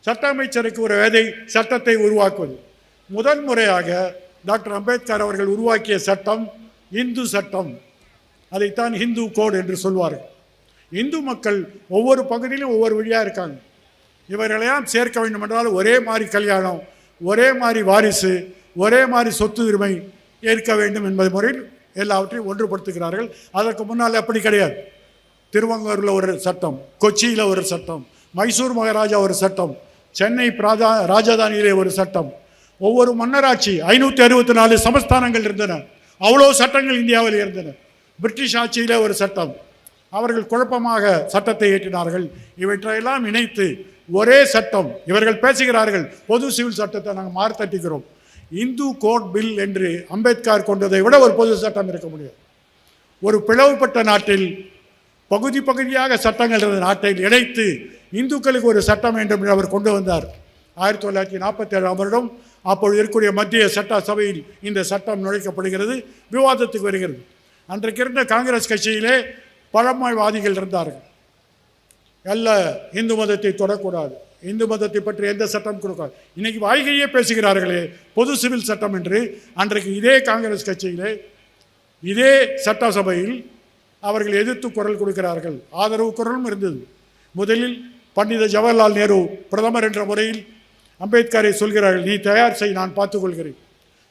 சட்ட அமைச்சருக்கு ஒரு வேலை சட்டத்தை உருவாக்குவது. முதல் முறையாக டாக்டர் அம்பேத்கர் அவர்கள் உருவாக்கிய சட்டம் இந்து சட்டம். அதைத்தான் ஹிந்து கோட் என்று சொல்வார்கள். இந்து மக்கள் ஒவ்வொரு பகுதியிலும் ஒவ்வொரு வழியாக இருக்காங்க. இவர்களையெல்லாம் சேர்க்க வேண்டும் என்றால் ஒரே மாதிரி கல்யாணம், ஒரே மாதிரி வாரிசு, ஒரே மாதிரி சொத்து உரிமை ஏற்க வேண்டும் என்பது முறையில் எல்லாவற்றையும் ஒன்றுபடுத்துகிறார்கள். அதற்கு முன்னால் அப்படி கிடையாது. திருவங்கூரில் ஒரு சட்டம், கொச்சியில் ஒரு சட்டம், மைசூர் மகாராஜா ஒரு சட்டம், சென்னை ராஜதானியிலே ஒரு சட்டம், ஒவ்வொரு மன்னராட்சி 564 சமஸ்தானங்கள் இருந்தன. அவ்வளோ சட்டங்கள் இந்தியாவில் இருந்தன. பிரிட்டிஷ் ஆட்சியிலே ஒரு சட்டம். அவர்கள் குழப்பமாக சட்டத்தை ஏற்றினார்கள். இவற்றையெல்லாம் இணைத்து ஒரே சட்டம். இவர்கள் பேசுகிறார்கள் பொது சிவில் சட்டத்தை நாங்கள் மார்த்தட்டிக்கிறோம். இந்து கோட் பில் என்று அம்பேத்கர் கொண்டதை விட ஒரு பொது சட்டம் இருக்க முடியாது. ஒரு பிளவுபட்ட நாட்டில் பகுதி பகுதியாக சட்டங்கள் இருந்த நாட்டை இணைத்து இந்துக்களுக்கு ஒரு சட்டம் வேண்டும் என்று அவர் கொண்டு வந்தார். 1947ஆம் வருடம் அப்பொழுது இருக்கக்கூடிய மத்திய சட்ட சபையில் இந்த சட்டம் நுழைக்கப்படுகிறது, விவாதத்துக்கு வருகிறது. அன்றைக்கு இருந்த காங்கிரஸ் கட்சியிலே பழமைவாதிகள் இருந்தார்கள். எல்லா இந்து மதத்தை தொடக்கூடாது, இந்து மதத்தை பற்றி எந்த சட்டம் கொடுக்காது. இன்னைக்கு வாய்கையே பேசுகிறார்களே பொது சிவில் சட்டம் என்று. அன்றைக்கு இதே காங்கிரஸ் கட்சியிலே இதே சட்டசபையில் அவர்கள் எதிர்த்து குரல் கொடுக்கிறார்கள். ஆதரவு குரலும் இருந்தது. முதலில் பண்டித ஜவஹர்லால் நேரு பிரதமர் என்ற முறையில் அம்பேத்கரை சொல்கிறார்கள், நீ தயார் செய், நான் பார்த்துக்கொள்கிறேன்.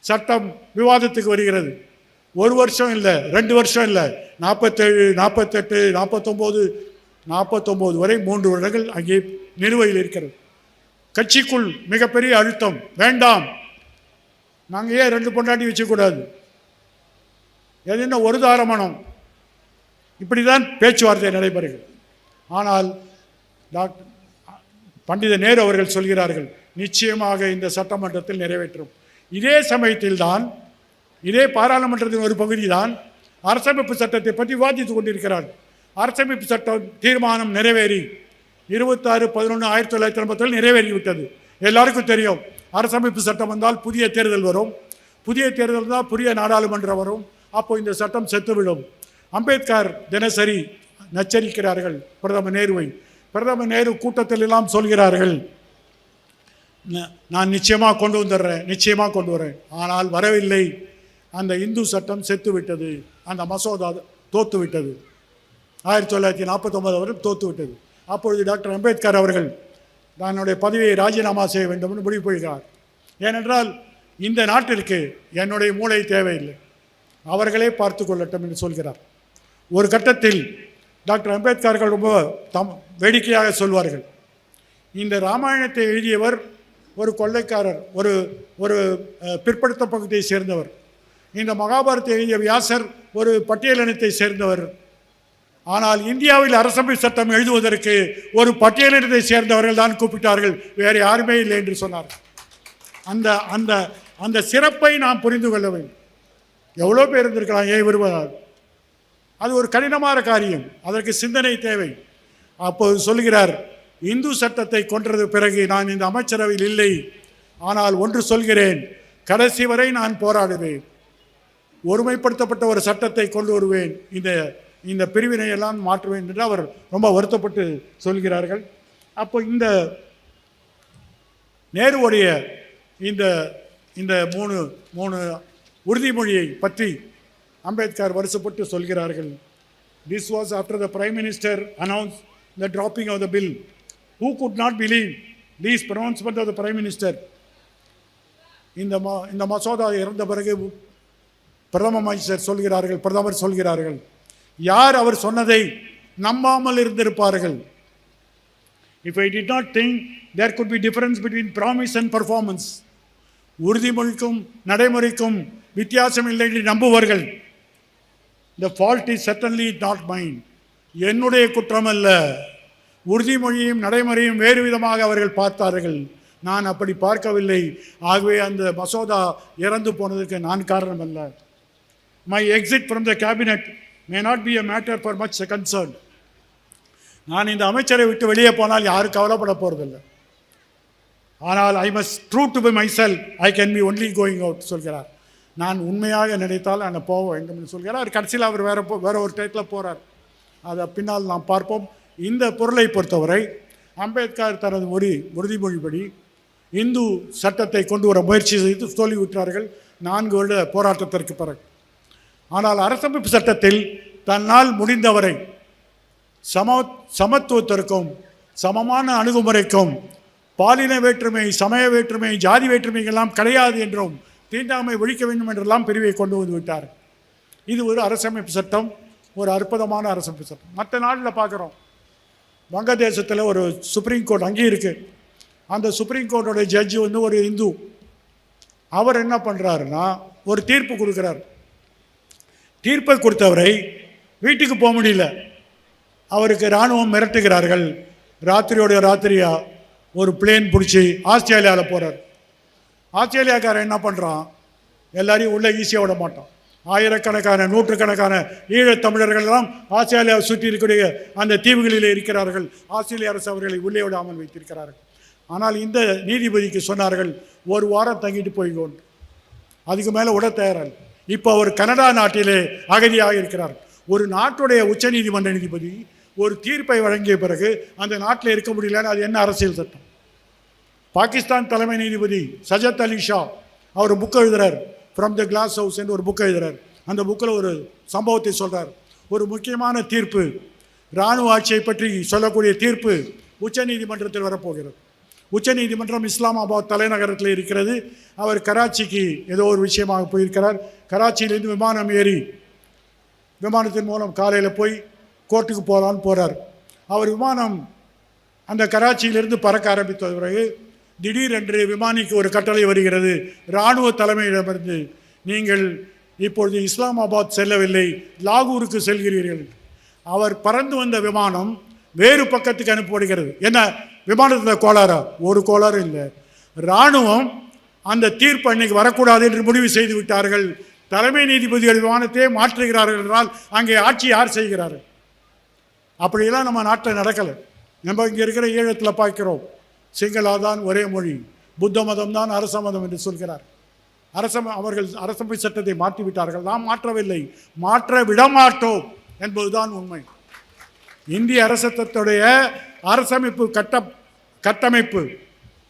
சட்டம் விவாதத்துக்கு வருகிறது. 1 வருஷம் இல்லை, 2 வருஷம் இல்லை, 47, 48, 49 வரை 3 வருடங்கள் அங்கே நிலுவையில் இருக்கிறது. கட்சிக்குள் மிகப்பெரிய அழுத்தம், வேண்டாம், நாங்கள் ஏன் 2 பொண்டாட்டி வச்சுக்கூடாது, எது என்ன ஒரு தாரமணம், இப்படி தான் பேச்சுவார்த்தை நடைபெறுகிறது. ஆனால் டாக்டர் பண்டித நேரு அவர்கள் சொல்கிறார்கள், நிச்சயமாக இந்த சட்டமன்றத்தில் நிறைவேற்றும். இதே சமயத்தில் தான், இதே பாராளுமன்றத்தின் ஒரு பகுதி தான் அரசமைப்பு சட்டத்தை பற்றி விவாதித்துக் கொண்டிருக்கிறார். அரசமைப்பு சட்டம் தீர்மானம் நிறைவேறி 26/11/1950 நிறைவேறிவிட்டது. எல்லாருக்கும் தெரியும், அரசமைப்பு சட்டம் வந்தால் புதிய தேர்தல் வரும், புதிய தேர்தல் தான் புதிய நாடாளுமன்றம் வரும், அப்போ இந்த சட்டம் செத்துவிடும். அம்பேத்கர் தினசரி நச்சரிக்கிறார்கள் பிரதமர் நேருவை. பிரதமர் நேரு கூட்டத்தில் எல்லாம் சொல்கிறார்கள், நான் நிச்சயமாக கொண்டு வந்துடுறேன், நிச்சயமாக கொண்டு வரேன். ஆனால் வரவில்லை. அந்த இந்து சட்டம் செத்து விட்டது, அந்த மசோதா தோத்து விட்டது. 1949 வரை தோத்து விட்டது. அப்பொழுது டாக்டர் அம்பேத்கர் அவர்கள் தன்னுடைய பதவியை ராஜினாமா செய்ய வேண்டும் என்று முடிவு செய்கிறார். ஏனென்றால் இந்த நாட்டிற்கு என்னுடைய மூளை தேவையில்லை, அவர்களே பார்த்து கொள்ளட்டும் என்று சொல்கிறார். ஒரு கட்டத்தில் டாக்டர் அம்பேத்கர்கள் ரொம்ப வேடிக்கையாக சொல்வார்கள், இந்த ராமாயணத்தை எழுதியவர் ஒரு கொள்ளைக்காரர், ஒரு ஒரு பிற்படுத்த பகுதியை சேர்ந்தவர். இந்த மகாபாரத்தை எழுதிய வியாசர் ஒரு பட்டியலினத்தை சேர்ந்தவர். ஆனால் இந்தியாவில் அரசமைப்பு சட்டம் எழுதுவதற்கு ஒரு பட்டியலினத்தை சேர்ந்தவர்கள் தான் கூப்பிட்டார்கள், வேறு யாருமே இல்லை என்று சொன்னார். அந்த அந்த அந்த சிறப்பை நாம் புரிந்து கொள்ள வேண்டும். எவ்வளோ பேர் இருந்திருக்கலாம், ஏன் விரும்புகிறார்? அது ஒரு கடினமான காரியம், அதற்கு சிந்தனை தேவை. அப்போது சொல்கிறார், இந்து சட்டத்தை கொன்றது பிறகு நான் இந்த அமைச்சரவையில் இல்லை, ஆனால் ஒன்று சொல்கிறேன், கடைசி வரை நான் போராடுவேன், ஒருமைப்படுத்தப்பட்ட ஒரு சட்டத்தை கொண்டு வருவேன், இந்த பிரிவினை எல்லாம் மாற்றுவேன் என்று அவர் ரொம்ப வருத்தப்பட்டு சொல்கிறார்கள். அப்போ இந்த நேருவுடைய இந்த இந்த மூணு உறுதிமொழியை பற்றி அம்பேத்கர் வருஷப்பட்டு சொல்கிறார்கள். This was after the Prime Minister announced the dropping of the bill. Who could not believe these pronouncements of the Prime Minister? இந்த மசோதா இறந்த பிறகு பிரதமர் சொல்கிறார்கள், யார் அவர் சொன்னதை நம்பாமல் இருந்திருப்பார்கள்? If I did not think there could be difference between promise and performance, உறுதிமொழிக்கும் நடைமுறைக்கும் வித்தியாசம் இல்லை என்று நம்புவார்கள். The fault is certainly not mine. என்னுடைய குற்றம் அல்ல. உறுதிமொழியும் நடைமுறையும் வேறு விதமாக அவர்கள் பார்த்தார்கள், நான் அப்படி பார்க்கவில்லை. ஆகவே அந்த மசோதா இறந்து போனதுக்கு நான் காரணம் அல்ல. My exit from the cabinet may not be a matter for much concern. நான் இந்த அமைச்சரை விட்டு வெளியே போனால் யாரும் கவலைப்பட போறதில்லை. ஆனால் I must true to be myself, I can be only going out சொல்கிறார். நான் உண்மையாக நினைத்தால் நான் போக வேண்டும் என்று சொல்கிறார். கடைசியில் அவர் வேற ஒரு டைட்டில் போகிறார், அதை பின்னால் நாம் பார்ப்போம். இந்த பொருளை பொறுத்தவரை அம்பேத்கர் தனது உறுதிமொழிப்படி இந்து சட்டத்தை கொண்டு வர முயற்சி செய்து தோல்வியுற்றார்கள் 4 வருட போராட்டத்திற்கு பிறகு. ஆனால் அரசமைப்பு சட்டத்தில் தன்னால் முடிந்தவரை சமத்துவத்திற்கும் சமமான அணுகுமுறைக்கும் பாலின வேற்றுமை, சமய வேற்றுமை, ஜாதி வேற்றுமைகள்லாம் கிடையாது என்றும் தீண்டாமை ஒழிக்க வேண்டும் என்றெல்லாம் பிரிவை கொண்டு வந்து விட்டார். இது ஒரு அரசமைப்பு சட்டம், ஒரு அற்புதமான அரசமைப்பு சட்டம். மற்ற நாட்டில் பார்க்குறோம், வங்கதேசத்தில் ஒரு சுப்ரீம் கோர்ட் அங்கேயும் இருக்குது. அந்த சுப்ரீம் கோர்ட்டோட ஜட்ஜி ஒரு இந்து. அவர் என்ன பண்ணுறாருன்னா ஒரு தீர்ப்பு கொடுக்குறார். தீர்ப்பை கொடுத்தவரை வீட்டுக்கு போக முடியல, அவருக்கு இராணுவம் மிரட்டுகிறார்கள். ராத்திரியா ஒரு பிளேன் பிடிச்சி ஆஸ்திரேலியாவில் போகிறார். ஆஸ்திரேலியாக்காரன் என்ன பண்ணுறான், எல்லாரையும் உள்ளே ஈஸியாக விட மாட்டான். ஆயிரக்கணக்கான நூற்றுக்கணக்கான ஈழத்தமிழர்கள் எல்லாம் ஆஸ்திரேலியாவை சுற்றி இருக்கக்கூடிய அந்த தீவுகளில் இருக்கிறார்கள். ஆஸ்திரேலிய அரசு அவர்களை உள்ளே விடாமல் வைத்திருக்கிறார்கள். ஆனால் இந்த நீதிபதிக்கு சொன்னார்கள், 1 வாரம் தங்கிட்டு போய்கோன், அதுக்கு மேலே விட தயாராக. இப்போ அவர் கனடா நாட்டிலே அகதியாக இருக்கிறார். ஒரு நாட்டுடைய உச்ச நீதிமன்ற நீதிபதி ஒரு தீர்ப்பை வழங்கிய பிறகு அந்த நாட்டில் இருக்க முடியலன்னு அது என்ன அரசியல் சட்டம்? பாகிஸ்தான் தலைமை நீதிபதி சஜத் அலி ஷா அவர் புக் எழுதுறார், ஃப்ரம் த கிளாஸ் ஹவுஸ் என்று ஒரு புக் எழுதுறார். அந்த புக்கில் ஒரு சம்பவத்தை சொல்கிறார். ஒரு முக்கியமான தீர்ப்பு, இராணுவ ஆட்சியை பற்றி சொல்லக்கூடிய தீர்ப்பு உச்ச நீதிமன்றத்தில் வரப்போகிறது. உச்ச நீதிமன்றம் இஸ்லாமாபாத் தலைநகரத்தில் இருக்கிறது. அவர் கராச்சிக்கு ஏதோ ஒரு விஷயமாக போயிருக்கிறார். கராச்சியிலேருந்து விமானம் ஏறி விமானத்தின் மூலம் காலையில் போய் கோர்ட்டுக்கு போகலான்னு போகிறார். அவர் விமானம் அந்த கராச்சியிலிருந்து பறக்க ஆரம்பித்த பிறகு திடீரென்று விமானிக்கு ஒரு கட்டளை வருகிறது இராணுவ தலைமையிடமிருந்து, நீங்கள் இப்பொழுது இஸ்லாமாபாத் செல்லவில்லை, லாகூருக்கு செல்கிறீர்கள். அவர் பறந்து வந்த விமானம் வேறு பக்கத்துக்கு அனுப்பப்படுகிறது. என்ன விமானத்தில் கோளாறா? ஒரு கோளாறு இல்லை. இராணுவம் அந்த தீர்ப்பு அன்னைக்கு வரக்கூடாது என்று முடிவு செய்து விட்டார்கள். தலைமை நீதிபதிகள் விமானத்தையே மாற்றுகிறார்கள் என்றால் அங்கே ஆட்சி யார் செய்கிறார்கள்? அப்படியெல்லாம் நம்ம நாட்டில் நடக்கலை. நம்ம இங்கே இருக்கிற ஈழத்தில் பார்க்கிறோம், சிங்களா தான் ஒரே மொழி, புத்த மதம் தான் அரச மதம் என்று சொல்கிறார். அவர்கள் அரசமைப்பு சட்டத்தை மாற்றிவிட்டார்கள். நாம் மாற்றவில்லை, மாற்ற விடமாட்டோம் என்பதுதான் உண்மை. இந்திய அரசத்துடைய அரசமைப்பு கட்டமைப்பு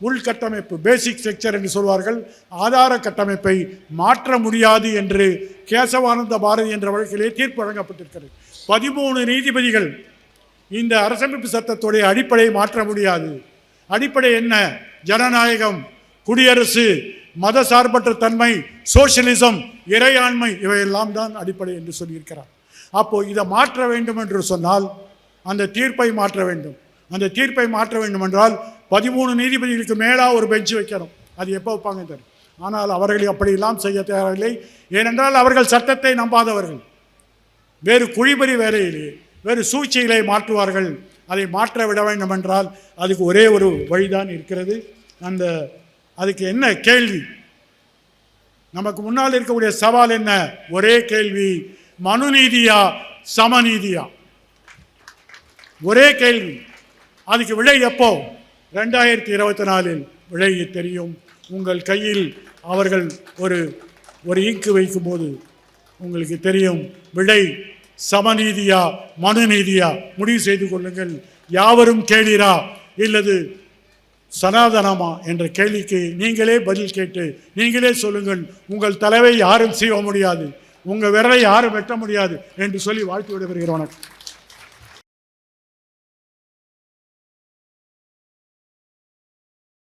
உள்கட்டமைப்பு பேசிக் ஸ்ட்ரக்சர் என்று சொல்வார்கள், ஆதார கட்டமைப்பை மாற்ற முடியாது என்று கேசவானந்த பாரதி என்ற வழக்கிலே தீர்ப்பு வழங்கப்பட்டிருக்கிறது. 13 நீதிபதிகள் இந்த அரசமைப்பு சட்டத்துடைய அடிப்படையை மாற்ற முடியாது. அடிப்படை என்ன? ஜனநாயகம், குடியரசு, மத சார்பற்ற தன்மை, சோசியலிசம், இறையாண்மை, இவையெல்லாம் தான் அடிப்படை என்று சொல்லியிருக்கிறார். அப்போ இதை மாற்ற வேண்டும் என்று சொன்னால் அந்த தீர்ப்பை மாற்ற வேண்டும். அந்த தீர்ப்பை மாற்ற வேண்டும் என்றால் 13 நீதிபதிகளுக்கு மேலாக ஒரு பெஞ்சு வைக்கணும். அது எப்போ வைப்பாங்க தெரியும். ஆனால் அவர்கள் அப்படியெல்லாம் செய்ய தேவையில்லை. ஏனென்றால் அவர்கள் சட்டத்தை நம்பாதவர்கள். வேறு குழிபறி வேலையிலே வேறு சூழ்ச்சிகளை மாற்றுவார்கள். அதை மாற்ற விட வேண்டும் என்றால் அதுக்கு ஒரே ஒரு வழிதான் இருக்கிறது. அதுக்கு என்ன கேள்வி? நமக்கு முன்னால் இருக்கக்கூடிய சவால் என்ன? ஒரே கேள்வி, மனுநீதியா சமநீதியா? ஒரே கேள்வி. அதுக்கு விடை எப்போ? 2024 விடை தெரியும். உங்கள் கையில் அவர்கள் ஒரு இங்கு வைக்கும்போது உங்களுக்கு தெரியும் விடை சமநீதியா மனுநீதியா. முடிவு செய்து கொள்ளுங்கள். யாவரும் கேளீரா இல்லது சனாதனமா என்ற கேள்விக்கு நீங்களே பதில் கேட்டு நீங்களே சொல்லுங்கள். உங்கள் தலைவை யாரும் செய்ய முடியாது, உங்கள் விரலை யாரும் வெட்ட முடியாது என்று சொல்லி வாழ்த்து விடைபெறுகிறேன். வணக்கம்.